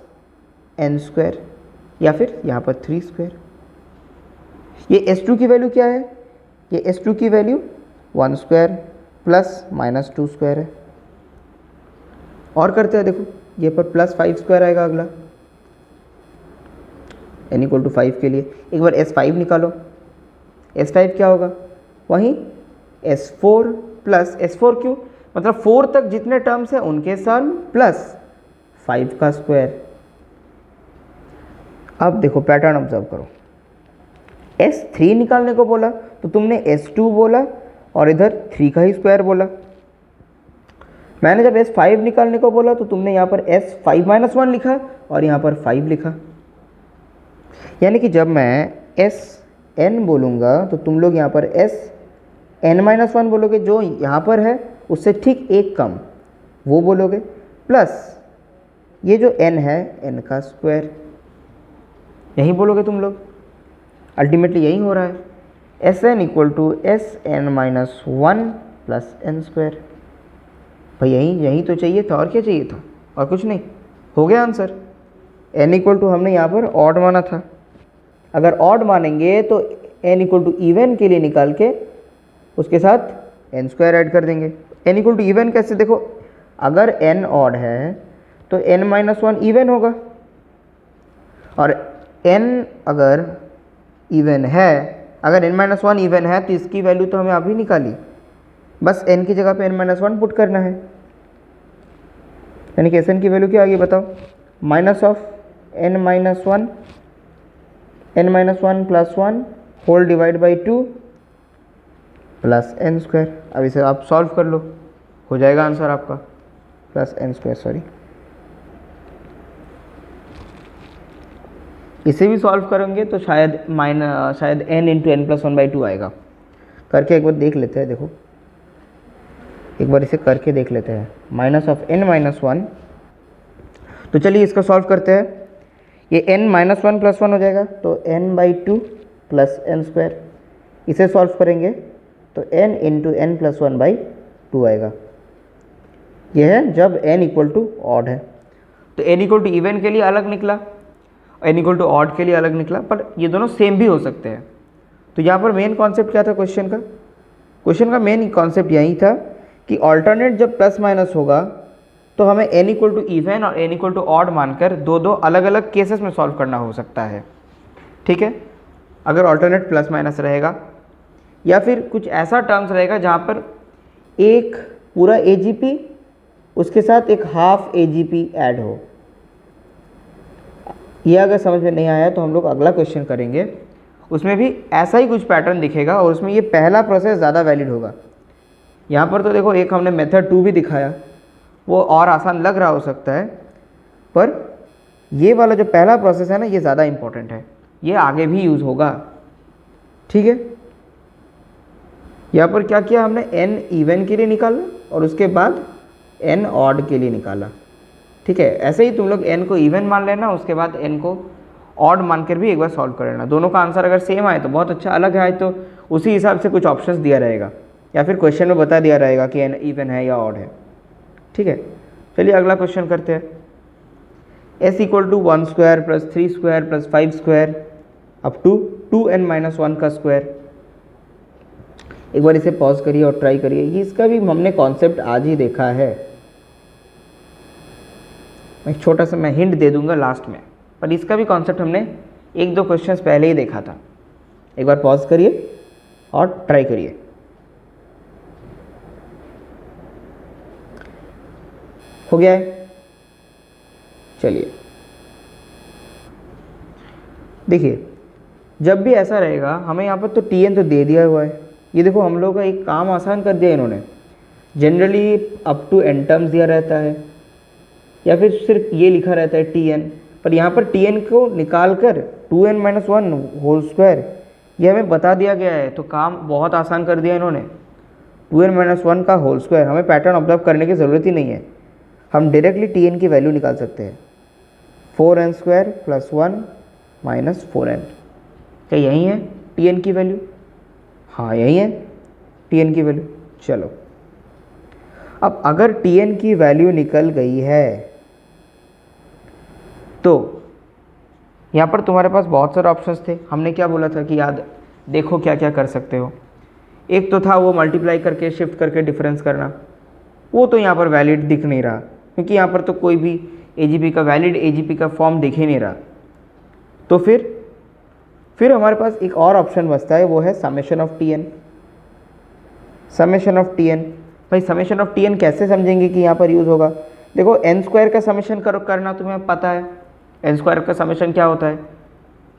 n square, या फिर यहाँ पर 3 स्क्वायर। ये s2 की वैल्यू क्या है? ये s2 की value 1 square plus minus 2 square है। और करते हैं, देखो ये पर प्लस 5 स्क्वायर आएगा अगला, n इक्वल टू 5 के लिए। एक बार s5 निकालो, s5 क्या होगा? वहीं s4 प्लस s4 क्यों? मतलब 4 तक जितने टर्म्स हैं उनके सम प्लस 5 का स्क्वायर। अब देखो पैटर्न ऑब्जर्व करो, s3 निकालने को बोला तो तुमने s2 बोला और इधर 3 का ही स्क्वायर बोला। मैंने जब s5 निकालने को बोला तो तुमने यहाँ पर s5 माइनस 1 लिखा और यहाँ पर 5 लिखा। यानी कि जब मैं sn बोलूँगा तो तुम लोग यहाँ पर sn माइनस 1 बोलोगे, जो यहाँ पर है उससे ठीक एक कम वो बोलोगे, प्लस ये जो n है n का स्क्वायर, यही बोलोगे तुम लोग। अल्टीमेटली यही हो रहा है, sn equal to sn minus 1 plus n square. भाई यही तो चाहिए था, और क्या चाहिए था? और कुछ नहीं, हो गया आंसर। n इक्वल टू हमने यहाँ पर ऑड माना था, अगर ऑड मानेंगे तो n इक्वल टू इवन के लिए निकाल के उसके साथ n स्क्वायर ऐड कर देंगे। n इक्वल टू इवन कैसे? देखो अगर n ऑड है तो n माइनस 1 इवन होगा, और n अगर इवन है, अगर n माइनस 1 इवन है तो इसकी वैल्यू तो हमें अभी निकाली, बस n की जगह पे n माइनस 1 पुट करना है। यानी कि sn की वैल्यू क्या आ गई बताओ? Minus of n minus 1, n minus 1 plus 1 whole divide by 2 plus n square. अब इसे आप सॉल्व कर लो, हो जाएगा आंसर आपका प्लस n स्क्वायर। सॉरी, इसे भी सॉल्व करेंगे तो शायद शायद n into N plus 1 by 2 आएगा। करके एक बार देख लेते हैं, देखो एक बार इसे करके देख लेते हैं। माइनस ऑफ n माइनस 1, तो चलिए इसका सॉल्व करते हैं। ये n माइनस 1 प्लस 1 हो जाएगा तो n by 2 plus n square. इसे सॉल्व करेंगे तो n into N plus 1 by 2 आएगा। यह है जब n इक्वल टू ऑड है। तो n इक्वल टू इवन के लिए अलग निकला, n इक्वल टू ऑड के लिए अलग निकला, पर ये दोनों सेम भी हो सकते हैं। तो यहाँ पर मेन कॉन्सेप्ट क्या था क्वेश्चन का? क्वेश्चन का मेन कॉन्सेप्ट यही था कि ऑल्टरनेट जब प्लस माइनस होगा तो हमें n इक्वल टू इवन और n इक्वल टू ऑड मानकर दो अलग अलग केसेस में सॉल्व करना हो सकता है। ठीक है, अगर ऑल्टरनेट प्लस माइनस रहेगा या फिर कुछ ऐसा टर्म्स रहेगा जहाँ पर एक पूरा AGP उसके साथ एक हाफ AGP ऐड हो। ये अगर समझ में नहीं आया तो हम लोग अगला क्वेश्चन करेंगे, उसमें भी ऐसा ही कुछ पैटर्न दिखेगा और उसमें ये पहला प्रोसेस ज़्यादा वैलिड होगा। यहाँ पर तो देखो एक हमने मेथड 2 भी दिखाया, वो और आसान लग रहा हो सकता है, पर ये वाला जो पहला प्रोसेस है ना, ये ज़्यादा इम्पोर्टेंट है, ये आगे भी यूज़ होगा। ठीक है, यहाँ पर क्या किया हमने, n इवन के लिए निकाला और उसके बाद n ऑड के लिए निकाला। ठीक है, ऐसे ही तुम लोग n को इवन मान लेना, उसके बाद n को ऑड मानकर भी एक बार सॉल्व कर लेना। दोनों का आंसर अगर सेम आए तो बहुत अच्छा, अलग आए तो उसी हिसाब से कुछ ऑप्शंस दिया रहेगा या फिर क्वेश्चन में बता दिया रहेगा कि n इवन है या ऑड है। ठीक है, चलिए अगला क्वेश्चन करते हैं। s equal to 1 square plus 3 square plus 5 square up to 2n minus 1 का स्क्वायर। एक बार इसे पॉज करिए और ट्राई करिए, ये इसका भी हमने कॉन्सेप्ट आज ही देखा है। मैं छोटा सा मैं हिंट दे दूंगा लास्ट में, पर इसका भी कॉन्सेप्ट हमने 1-2 क्वेश्चंस पहले ही देखा था। एक बार पॉज करिए और ट्राई करिए। हो गया है, चलिए देखिए, जब भी ऐसा रहेगा हमें यहाँ पर तो tn तो दे दिया हुआ है। ये देखो हम लोग का एक काम आसान कर दिया इन्होंने। Generally up to n terms दिया रहता है, या फिर सिर्फ ये लिखा रहता है टी एन, पर यहाँ पर टी एन को निकाल कर 2n-1 होल स्क्वायर ये हमें बता दिया गया है, तो काम बहुत आसान कर दिया इन्होंने। 2n-1 का होल स्क्वायर, हमें पैटर्न ऑब्जर्व करने की ज़रूरत ही नहीं है, हम डायरेक्टली टी एन की वैल्यू निकाल सकते हैं। 4n² + 1 - 4n, क्या यही है टी एन की वैल्यू? हाँ यही है टी एन की वैल्यू। चलो अब अगर टी एन की वैल्यू निकल गई है तो यहाँ पर तुम्हारे पास बहुत सारे ऑप्शंस थे। हमने क्या बोला था कि याद देखो क्या क्या कर सकते हो। एक तो था वो मल्टीप्लाई करके शिफ्ट करके डिफरेंस करना, वो तो यहाँ पर वैलिड दिख नहीं रहा, क्योंकि यहाँ पर तो कोई भी एजीपी का वैलिड एजीपी का फॉर्म दिख ही नहीं रहा। तो फिर हमारे पास एक और ऑप्शन बचता है, वो है summation of T N. Summation of T N, भाई समेशन ऑफ टी एन कैसे समझेंगे कि यहाँ पर यूज़ होगा? देखो n² का समेशन करना तुम्हें पता है। n² का समेशन क्या होता है?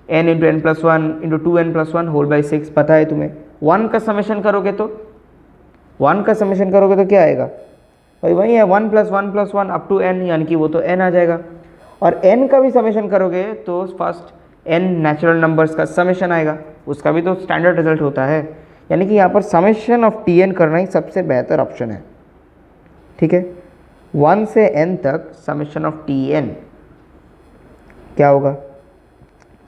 n × n + 1 × 2n + 1 whole by 6 पता है तुम्हें। 1 का समेशन करोगे तो 1 का समेशन करोगे तो क्या आएगा? भाई वही है 1 + 1 + 1 अप टू n, यानी कि वो तो n आ जाएगा। और n का भी समेशन करोगे तो फर्स्ट n नेचुरल नंबर्स का समेशन आएगा, उसका भी तो स्टैंडर्ड रिजल्ट होता है। यानी कि यहाँ पर समेशन ऑफ टी एन करना ही सबसे बेहतर ऑप्शन है। ठीक है, 1 से n तक समेशन ऑफ टी एन क्या होगा?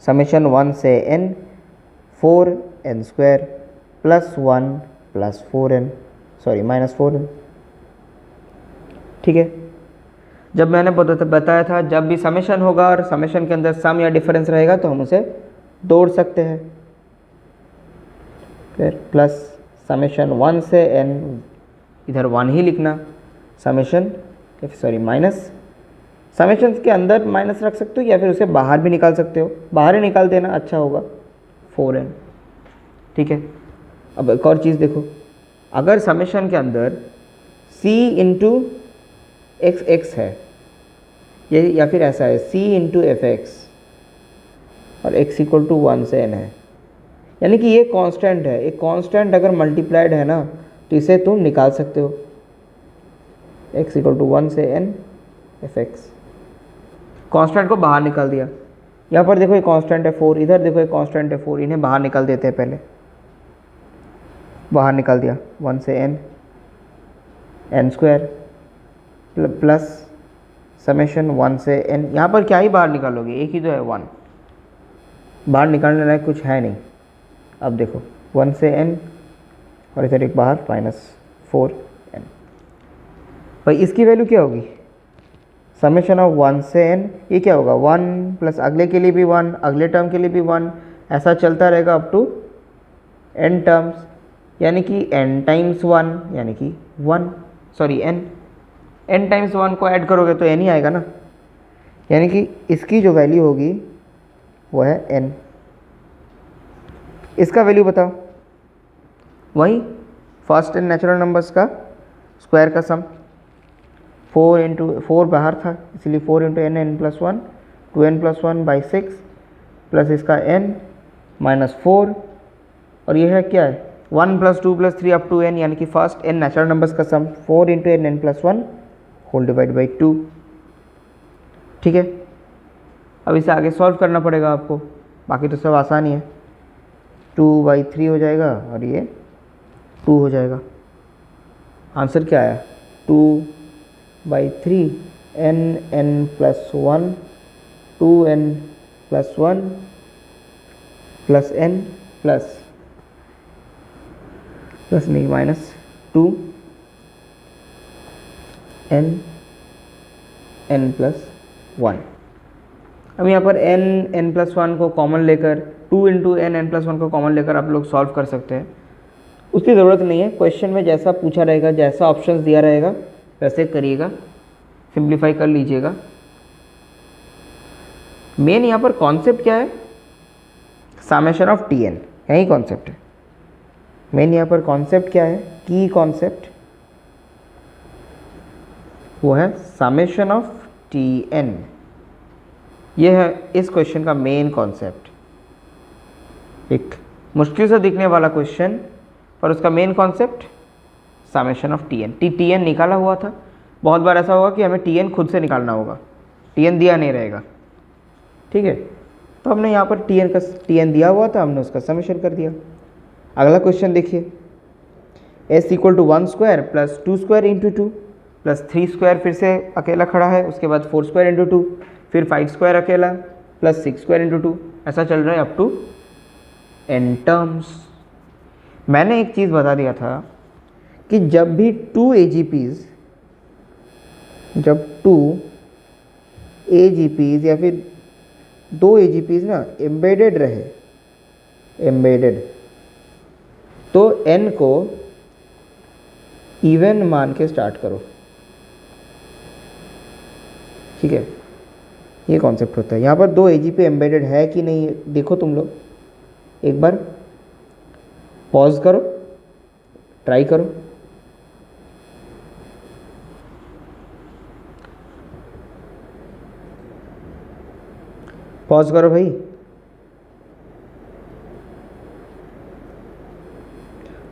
समेशन 1 से n 4n² + 1 + 4n -4n। ठीक है, जब मैंने बताया था जब भी समेशन होगा और समेशन के अंदर सम या डिफरेंस रहेगा तो हम उसे तोड़ सकते हैं। फिर प्लस समेशन 1 से n, इधर 1 ही लिखना, समेशन माइनस, समेशन के अंदर माइनस रख सकते हो या फिर उसे बाहर भी निकाल सकते हो, बाहर ही निकाल देना अच्छा होगा, 4n। ठीक है, अब एक और चीज़ देखो, अगर समेशन के अंदर c × x है ये, या फिर ऐसा है c × fx और x = 1 से n है, यानी कि ये कांस्टेंट है। एक कांस्टेंट अगर मल्टीप्लाइड है ना तो इसे तुम निकाल सकते हो, x = 1 से n fx। कांस्टेंट को बाहर निकाल दिया। यहाँ पर देखो एक कांस्टेंट है 4, इधर देखो एक कांस्टेंट है 4, इन्हें बाहर निकाल देते हैं। पहले बाहर निकाल दिया 1 से n n² प्लस समेशन 1 से n, यहाँ पर क्या ही बाहर निकालोगे, एक ही तो है 1, बाहर निकालने लायक कुछ है नहीं। अब देखो 1 से n और इधर एक बाहर -4n। भाई इसकी वैल्यू क्या होगी? समेशन ऑफ 1 से n, ये क्या होगा 1 प्लस अगले के लिए भी 1, अगले टर्म के लिए भी 1, ऐसा चलता रहेगा अप टू n टर्म्स, यानी कि n टाइम्स 1 यानी कि n टाइम्स 1 को ऐड करोगे तो n ही आएगा ना, यानी कि इसकी जो वैल्यू होगी वो है n। इसका वैल्यू बताओ, वही फर्स्ट n नेचुरल नंबर्स का स्क्वायर का सम, 4 × 4 बाहर था इसलिए 4 × n + 1 2n + 1 / 6 प्लस इसका n -4, और ये है क्या है 1 + 2 + 3 अप टू n, यानी कि फर्स्ट n नेचुरल नंबर्स का सम 4 × n + 1 होल डिवाइड बाई 2। ठीक है, अब इसे आगे सॉल्व करना पड़ेगा आपको, बाकी तो सब आसान ही है। 2/3 हो जाएगा और ये 2 हो जाएगा। आंसर क्या आया? 2/3 n + 1 2n + 1 plus n plus नहीं -2 n + 1। अब यहाँ पर n + 1 को कॉमन लेकर 2 × n + 1 को कॉमन लेकर आप लोग सॉल्व कर सकते हैं, उसकी ज़रूरत नहीं है। क्वेश्चन में जैसा पूछा रहेगा, जैसा ऑप्शंस दिया रहेगा वैसे करिएगा, सिंप्लीफाई कर लीजिएगा। मेन यहाँ पर कॉन्सेप्ट क्या है? समेशन ऑफ टी एन, यही कॉन्सेप्ट है मेन। यहाँ पर कॉन्सेप्ट क्या है? की कॉन्सेप्ट वो है समेशन ऑफ टी एन, ये है इस क्वेश्चन का मेन कॉन्सेप्ट। एक मुश्किल से दिखने वाला क्वेश्चन पर उसका main concept summation of T N. T N निकाला हुआ था, बहुत बार ऐसा होगा कि हमें टी एन खुद से निकालना होगा, टी एन दिया नहीं रहेगा, ठीक है। तो हमने यहाँ पर टी एन दिया हुआ था, हमने उसका समेशन कर दिया। अगला क्वेश्चन देखिए, S equal to 1 square plus 2 square into 2 plus 3 square फिर से अकेला खड़ा है, उसके बाद 4 स्क्वायर इंटू 2, फिर 5 स्क्वायर अकेला प्लस 6 स्क्वायर इंटू 2, ऐसा चल रहा है अप टू n टर्म्स। मैंने एक चीज़ बता दिया था कि जब भी 2 AGPs, जब 2 AGPs या फिर 2 AGPs ना एम्बेडेड रहे, एम्बेडेड, तो n को इवन मान के स्टार्ट करो, ठीक है। ये कॉन्सेप्ट होता है। यहाँ पर 2 AGP एम्बेडेड है कि नहीं देखो तुम लोग, एक बार पॉज करो, ट्राई करो। पॉज करो भाई।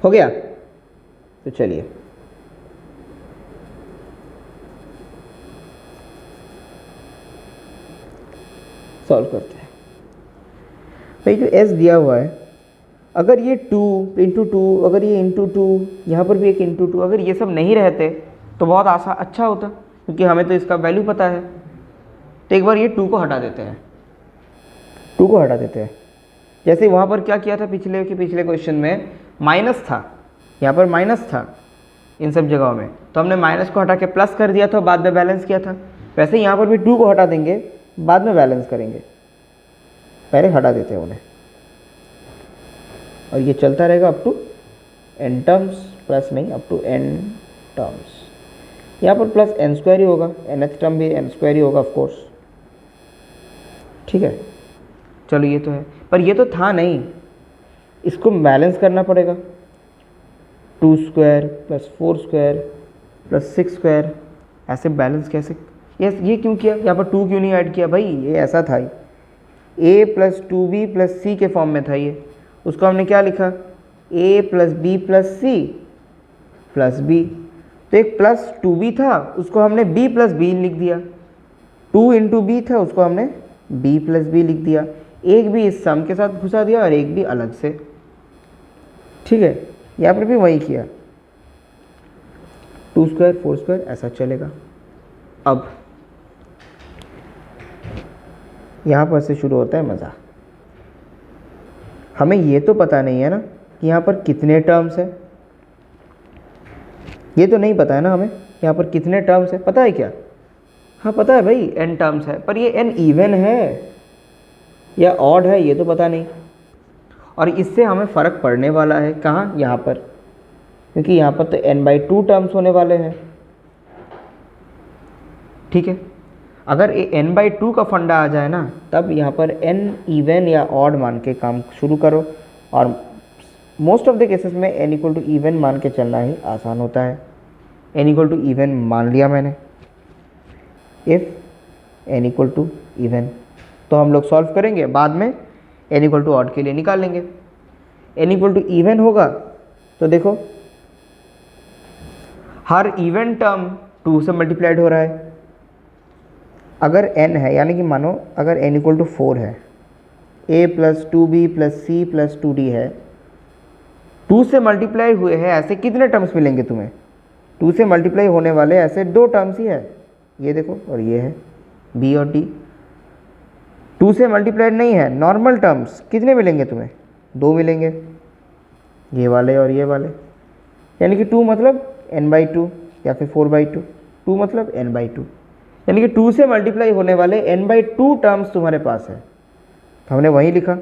हो गया? तो चलिए सॉल्व करते हैं। भाई जो s दिया हुआ है, अगर ये 2 इंटू 2, अगर ये इंटू 2, यहाँ पर भी एक इंटू 2, अगर ये सब नहीं रहते तो बहुत अच्छा होता, क्योंकि हमें तो इसका वैल्यू पता है। तो एक बार ये 2 को हटा देते हैं, 2 को हटा देते हैं। जैसे वहाँ पर क्या किया था पिछले क्वेश्चन में माइनस था, यहाँ पर माइनस था इन सब जगहों में, तो हमने माइनस को हटा के प्लस कर दिया था, बाद में बैलेंस किया था। वैसे यहाँ पर भी 2 को हटा देंगे, बाद में बैलेंस करेंगे, पहले हटा देते हैं उन्हें, और ये चलता रहेगा up to n terms, plus नहीं अप टू n टर्म्स। यहाँ पर प्लस n स्क्वायर ही होगा, nth टर्म भी n स्क्वायर ही होगा ऑफ कोर्स, ठीक है। चलो ये तो है, पर ये तो था नहीं, इसको बैलेंस करना पड़ेगा। 2 square plus 4 square plus 6 square, ऐसे बैलेंस कैसे? ये क्यों किया? यहाँ पर 2 क्यों नहीं ऐड किया? भाई ये ऐसा था, a प्लस 2b प्लस सी के फॉर्म में था ये, उसको हमने क्या लिखा? a plus B plus C plus B. तो एक प्लस 2b था, उसको हमने b प्लस बी लिख दिया। 2 इंटू बी था, उसको हमने b प्लस बी लिख दिया। एक भी इस सम के साथ घुसा दिया और एक भी अलग से, ठीक है। यहाँ पर भी वही किया, 2 स्क्वायर 4 स्क्वायर ऐसा चलेगा। अब यहाँ पर से शुरू होता है मज़ा। हमें ये तो पता नहीं है ना कि यहाँ पर कितने टर्म्स है, ये तो नहीं पता है ना हमें यहाँ पर कितने टर्म्स है। पता है क्या? हाँ पता है भाई, n टर्म्स है, पर ये n इवन है या ऑड है ये तो पता नहीं। और इससे हमें फ़र्क पड़ने वाला है कहाँ? यहाँ पर, क्योंकि यहाँ पर तो n/2 टर्म्स होने वाले हैं, ठीक है। अगर n/2 का फंडा आ जाए ना, तब यहाँ पर n इवन या ऑड मान के काम शुरू करो, और मोस्ट ऑफ द केसेस में n इक्वल टू इवन मान के चलना ही आसान होता है। n इक्वल टू इवन मान लिया मैंने, if n equal to even, तो हम लोग सॉल्व करेंगे, बाद में n इक्वल टू ऑड के लिए निकाल लेंगे। n इक्वल टू इवन होगा तो देखो हर इवन टर्म 2 से मल्टीप्लाइड हो रहा है। अगर n है, यानी कि मानो अगर n इक्वल टू 4 है, a plus 2b plus c plus 2d है, 2 से मल्टीप्लाई हुए हैं ऐसे कितने टर्म्स मिलेंगे तुम्हें? 2 से मल्टीप्लाई होने वाले ऐसे 2 टर्म्स ही है, ये देखो, और ये है b और d। 2 से मल्टीप्लाइड नहीं है, नॉर्मल टर्म्स कितने मिलेंगे तुम्हें? 2 मिलेंगे, ये वाले और ये वाले, यानी कि 2 मतलब n/2 या फिर 4/2, 2 मतलब n/2, यानी कि 2 से मल्टीप्लाई होने वाले n/2 टर्म्स तुम्हारे पास है। तो हमने वही लिखा,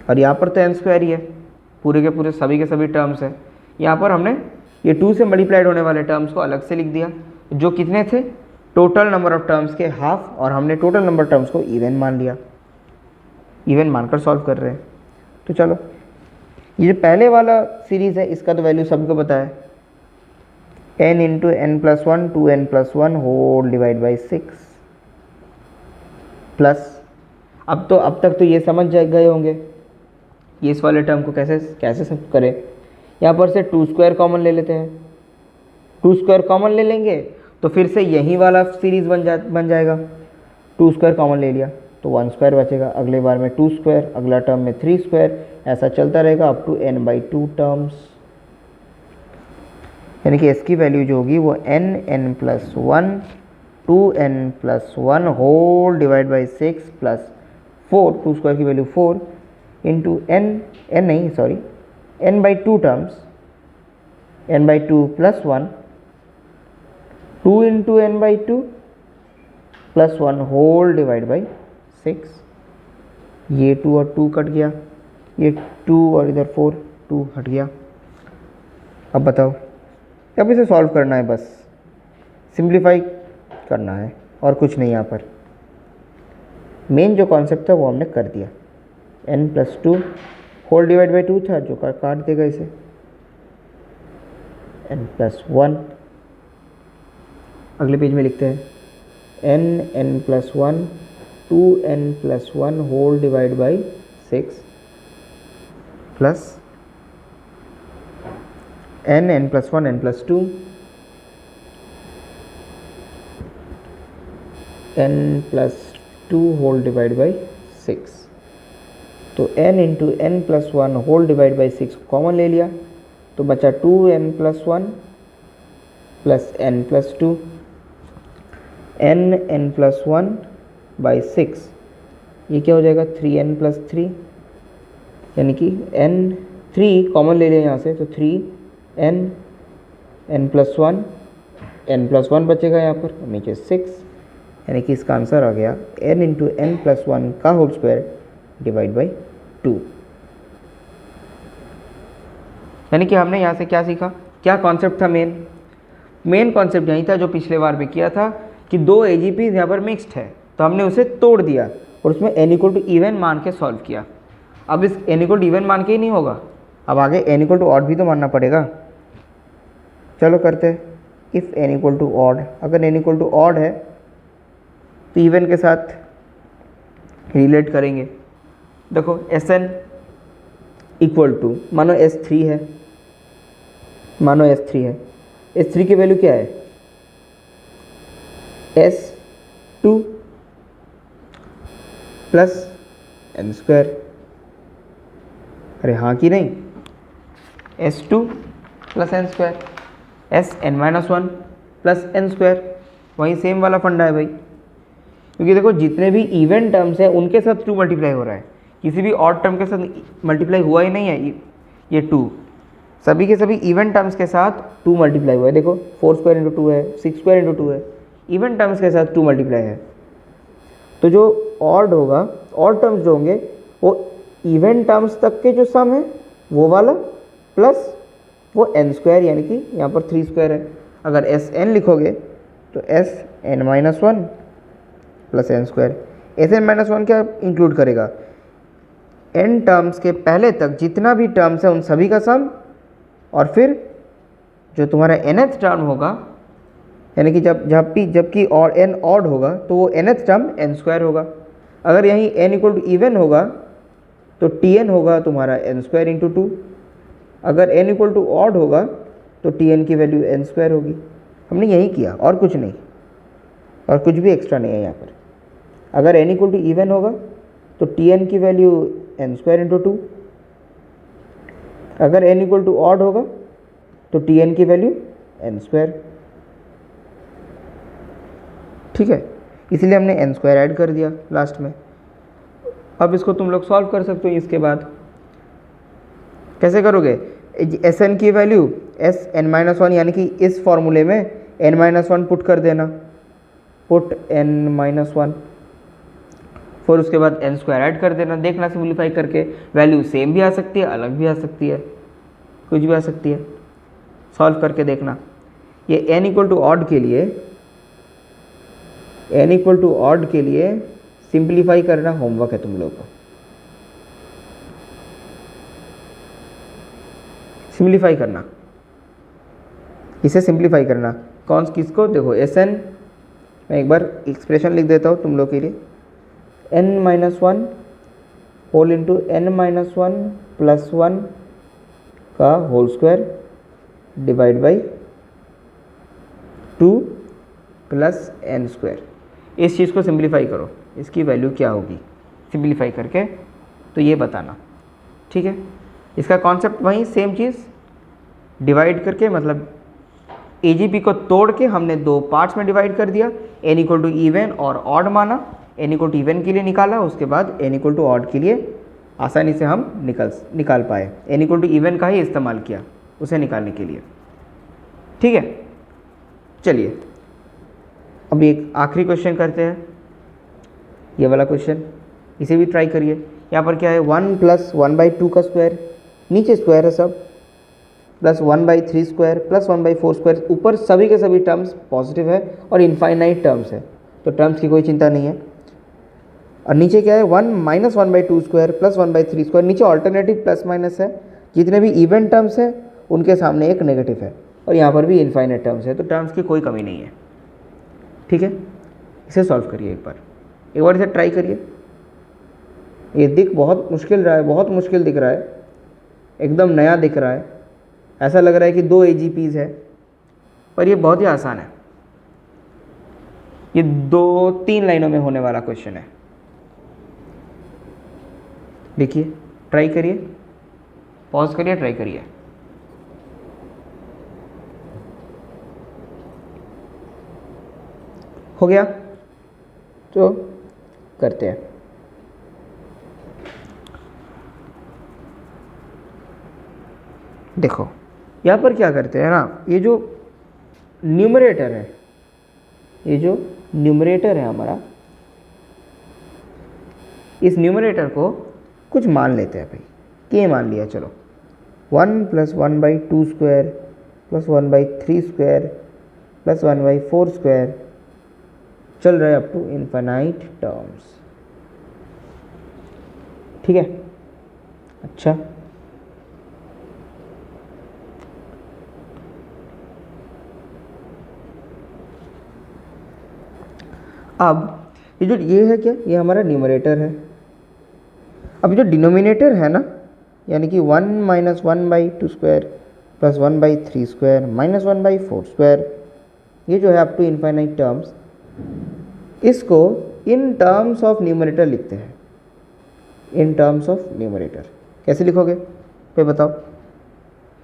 और यहाँ पर तो n स्क्वायर ही है, पूरे के पूरे सभी के सभी टर्म्स है। यहाँ पर हमने ये 2 से मल्टीप्लाइड होने वाले टर्म्स को अलग से लिख दिया, जो कितने थे? टोटल नंबर ऑफ टर्म्स के हाफ, और हमने टोटल नंबर टर्म्स को इवन मान लिया, इवन मानकर सॉल्व कर रहे हैं। तो चलो, ये जो पहले वाला सीरीज़ है इसका तो वैल्यू सबको पता है, n into n plus 1 2n plus 1 whole divide by 6 plus, अब तक तो ये समझ गए होंगे ये इस वाले टर्म को कैसे सब करें। यहाँ पर से 2 स्क्वायर कॉमन ले लेते हैं, टू स्क्वायर कॉमन ले लेंगे तो फिर से यही वाला सीरीज बन जाएगा। टू स्क्वायर कॉमन ले लिया तो वन स्क्वायर बचेगा, अगले बार में टू स्क्वायर, अगला टर्म में थ्री स्क्वायर, ऐसा चलता रहेगा अप टू n/2 टर्म्स। यानी कि इसकी वैल्यू जो होगी वो n+1 2n+1 whole divide by 6 plus 4, two square की value 4 into n/2 terms, n/2 plus 1, 2 into n/2 plus 1 whole divide by 6। ये 2 और 2 कट गया, ये 2 और इधर 4, 2 हट गया। अब बताओ, अब इसे सॉल्व करना है, बस सिंप्लीफाई करना है और कुछ नहीं। यहाँ पर मेन जो कॉन्सेप्ट था वो हमने कर दिया। n+2 होल डिवाइड बाई 2 था जो काट देगा इसे, n+1, अगले पेज में लिखते हैं n+1 2n+1 whole divide by 6 plus n+1 n+2 n+2 whole divide by 6। तो n into n+1 whole divide by 6 common ले लिया तो बचा 2n+1 plus n+2, n+1 by 6, ये क्या हो जाएगा 3n+3, यानी कि n3 कॉमन ले लिया यहाँ से तो 3n, n+1 n+1 बचेगा यहाँ पर, नीचे 6, यानी कि इसका आंसर आ गया n इंटू n+1 का होल स्क्वायर डिवाइड बाई 2। यानी कि हमने यहाँ से क्या सीखा, क्या कॉन्सेप्ट था मेन कॉन्सेप्ट यही था जो पिछले बार भी किया था कि दो AGP यहाँ पर मिक्स्ड है तो हमने उसे तोड़ दिया और उसमें n = इवन मान के सॉल्व किया। अब इस n = इवन मान के ही नहीं होगा, अब आगे n = ऑड भी तो मानना पड़ेगा। चलो करते हैं, इफ़ n = ऑड, अगर n = ऑड है तो इवन के साथ रिलेट करेंगे। देखो Sn = मानो S3 है, S3 की वैल्यू क्या है S2 प्लस n², अरे हाँ कि नहीं, S2 plus n², Sn-1 plus n², वही सेम वाला फंडा है भाई, क्योंकि देखो जितने भी इवन टर्म्स हैं उनके साथ 2 मल्टीप्लाई हो रहा है, किसी भी ऑड टर्म के साथ मल्टीप्लाई हुआ ही नहीं है ये 2, सभी के सभी इवन टर्म्स के साथ 2 मल्टीप्लाई हुआ है। देखो 4² × 2 है, 6² × 2 है, इवन टर्म्स के साथ 2 मल्टीप्लाई है। तो जो ऑड होगा, ऑड टर्म्स जो होंगे वो इवन टर्म्स तक के जो सम है वो वाला प्लस वो n² यानी कि यहाँ पर 3² है। अगर Sn लिखोगे तो Sn-1 प्लस n², Sn-1 क्या इंक्लूड करेगा, n टर्म्स के पहले तक जितना भी टर्म्स है उन सभी का सम, और फिर जो तुम्हारा nth टर्म होगा, यानी कि जबकि और n ऑड होगा तो वो nth टर्म n² होगा। अगर यहीं n = इवन होगा तो Tn होगा तुम्हारा n² × 2, अगर n = ऑड होगा तो Tn की वैल्यू n² होगी। हमने यही किया और कुछ नहीं, और कुछ भी एक्स्ट्रा नहीं है यहाँ पर। अगर n = इवन होगा तो Tn की वैल्यू n² × 2, अगर n = ऑड होगा तो Tn की वैल्यू n²। ठीक है, इसलिए हमने n² ऐड कर दिया लास्ट में। अब इसको तुम लोग सॉल्व कर सकते हो। इसके बाद कैसे करोगे, Sn की वैल्यू Sn-1 यानी कि इस फॉर्मूले में n-1 पुट कर देना, पुट n-1, फिर उसके बाद n² ऐड कर देना। देखना सिंप्लीफाई करके वैल्यू सेम भी आ सकती है, अलग भी आ सकती है, कुछ भी आ सकती है, सॉल्व करके देखना। ये n = ऑड के लिए सिंप्लीफाई करना होमवर्क है तुम लोगों को। सिंप्लीफाई करना, इसे सिंप्लीफाई करना। कौन किसको, देखो Sn, मैं एक बार एक्सप्रेशन लिख देता हूँ तुम लोग के लिए, n-1 whole into n-1 plus 1 का whole square divide by 2 plus N square. इस चीज़ को सिंप्लीफाई करो, इसकी वैल्यू क्या होगी सिंप्लीफाई करके तो ये बताना, ठीक है। इसका कॉन्सेप्ट वही सेम चीज़, डिवाइड करके मतलब AGP को तोड़ के हमने दो पार्ट्स में डिवाइड कर दिया, n इक्वल टू इवन और ऑड माना, n इक्वल टू इवन के लिए निकाला, उसके बाद n इक्वल टू ऑड के लिए आसानी से हम निकाल पाए, n इक्वल टू इवन का ही इस्तेमाल किया उसे निकालने के लिए, ठीक है। चलिए अब एक आखिरी क्वेश्चन करते हैं, ये वाला क्वेश्चन, इसे भी ट्राई करिए। यहाँ पर क्या है 1 प्लस 1/2 का स्क्वायर, नीचे स्क्वायर है सब, प्लस 1/3 स्क्वायर प्लस 1/4 स्क्वायर, ऊपर सभी के सभी टर्म्स पॉजिटिव है और इनफाइनाइट टर्म्स है, तो टर्म्स की कोई चिंता नहीं है। और नीचे क्या है 1 माइनस 1/2 स्क्वायर प्लस 1/3 स्क्वायर, नीचे ऑल्टरनेटिव प्लस माइनस है, जितने भी इवन टर्म्स हैं उनके सामने एक नेगेटिव है, और यहाँ पर भी इनफाइनाइट टर्म्स है, तो टर्म्स की कोई कमी नहीं है, ठीक है। इसे सॉल्व करिए एक बार इसे ट्राई करिए। ये बहुत मुश्किल रहा है, बहुत मुश्किल दिख रहा है, एकदम नया दिख रहा है, ऐसा लग रहा है कि 2 AGPs है, पर ये बहुत ही आसान है, ये 2-3 लाइनों में होने वाला क्वेश्चन है। देखिए ट्राई करिए, पॉज करिए, ट्राई करिए। हो गया तो करते हैं। देखो यहाँ पर क्या करते हैं ना, ये जो न्यूमरेटर है, ये जो न्यूमरेटर है हमारा, इस न्यूमरेटर को कुछ मान लेते हैं भाई, के मान लिया, चलो 1 plus 1/2 square plus 1/3 square plus 1/4 square चल रहा है अप टू इनफाइनाइट टर्म्स, ठीक है। अच्छा अब ये है क्या, ये हमारा न्यूमरेटर है। अब जो डिनोमिनेटर है ना, यानी कि 1 minus 1/2 square plus 1/3 square minus 1/4 square, ये जो है अप टू इनफाइनाइट टर्म्स, इसको इन टर्म्स ऑफ न्यूमरेटर लिखते हैं। इन टर्म्स ऑफ न्यूमरेटर कैसे लिखोगे पे बताओ।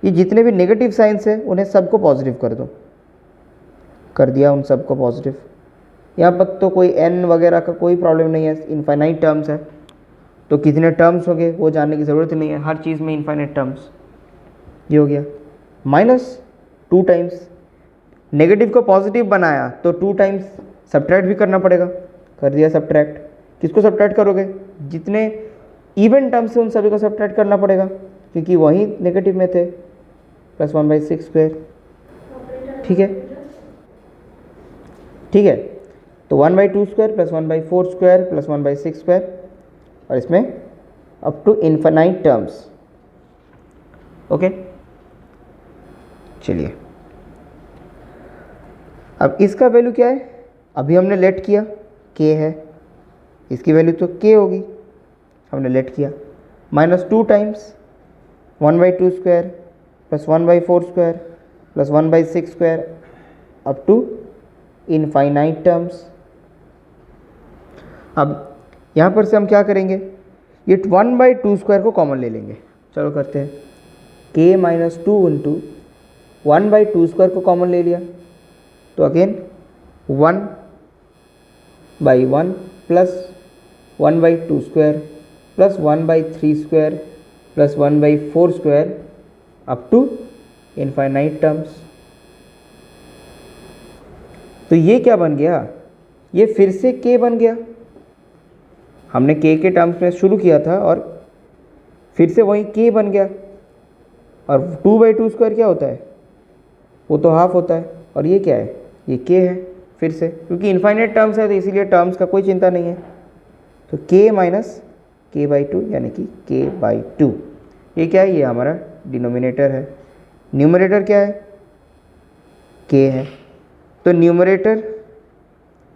ये जितने भी नेगेटिव साइंस है उन्हें सबको पॉजिटिव कर दो, कर दिया उन सबको पॉजिटिव। यहाँ पर तो कोई n वगैरह का कोई प्रॉब्लम नहीं है, इनफाइनाइट टर्म्स है, तो कितने टर्म्स हो गए वो जानने की ज़रूरत नहीं है, हर चीज़ में इनफाइनाइट टर्म्स। ये हो गया -2 टाइम्स, नेगेटिव को पॉजिटिव बनाया तो 2 टाइम्स सब्ट्रैक्ट भी करना पड़ेगा, कर दिया सब्ट्रैक्ट। किसको सब्ट्रैक्ट करोगे, जितने इवन टर्म्स से उन सभी को सब्ट्रैक्ट करना पड़ेगा, क्योंकि वही नेगेटिव में थे, प्लस 1/6 स्क्वायर, ठीक है, ठीक है। तो 1/2 square plus 1/4 square plus 1/6 square, और इसमें up to infinite terms, okay. चलिए अब इसका वैल्यू क्या है, अभी हमने लेट किया k है, इसकी वैल्यू तो k होगी, हमने लेट किया -2 times 1/2 square plus 1/4 square plus 1/6 square up to infinite terms. अब यहाँ पर से हम क्या करेंगे, ये 1/2 स्क्वायर को कॉमन ले लेंगे, चलो करते हैं। k - 2 इंटू 1/2 स्क्वायर को कॉमन ले लिया तो again 1/1 plus 1/2 square plus 1/3 square plus 1/4 square up to infinite terms. तो ये क्या बन गया, ये फिर से k बन गया, हमने k के टर्म्स में शुरू किया था और फिर से वही k बन गया। और 2/2 स्क्वायर क्या होता है, वो तो हाफ होता है, और ये क्या है, ये k है फिर से, क्योंकि इनफाइनाइट टर्म्स है तो इसीलिए टर्म्स का कोई चिंता नहीं है। तो k माइनस k/2 यानी कि k/2, ये क्या है, ये हमारा डिनोमिनेटर है। न्यूमरेटर क्या है, k है, तो न्यूमरेटर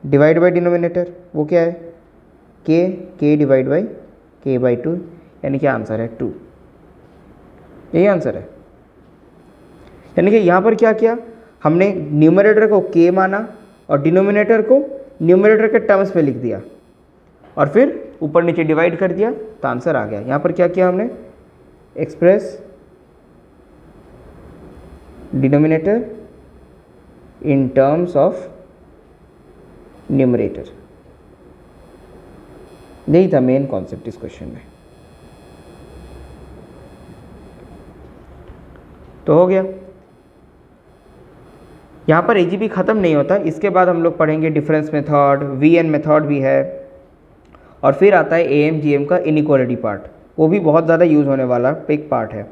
डिवाइड बाय डिनोमिनेटर वो क्या है, k डिवाइड बाई k/2, यानी कि आंसर है 2, यही आंसर है। यानी कि यहाँ पर क्या किया, हमने न्यूमरेटर को k माना और डिनोमिनेटर को न्यूमरेटर के टर्म्स में लिख दिया और फिर ऊपर नीचे डिवाइड कर दिया तो आंसर आ गया। यहाँ पर क्या किया हमने, express denominator in terms of numerator, यही था मेन कॉन्सेप्ट इस क्वेश्चन में। तो हो गया। यहाँ पर एजीपी ख़त्म नहीं होता, इसके बाद हम लोग पढ़ेंगे डिफरेंस मेथड, वीएन मेथड भी है, और फिर आता है एएमजीएम का इनइक्वालिटी पार्ट, वो भी बहुत ज़्यादा यूज़ होने वाला एक पार्ट है।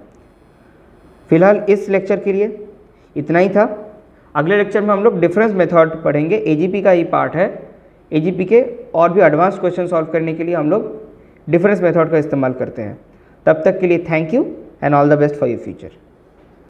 फिलहाल इस लेक्चर के लिए इतना ही था। अगले लेक्चर में हम लोग डिफरेंस मेथड पढ़ेंगे, एजीपी का ही पार्ट है। एजीपी के और भी एडवांस क्वेश्चन सॉल्व करने के लिए हम लोग डिफरेंस मेथड का इस्तेमाल करते हैं। तब तक के लिए thank you and all the best for your future.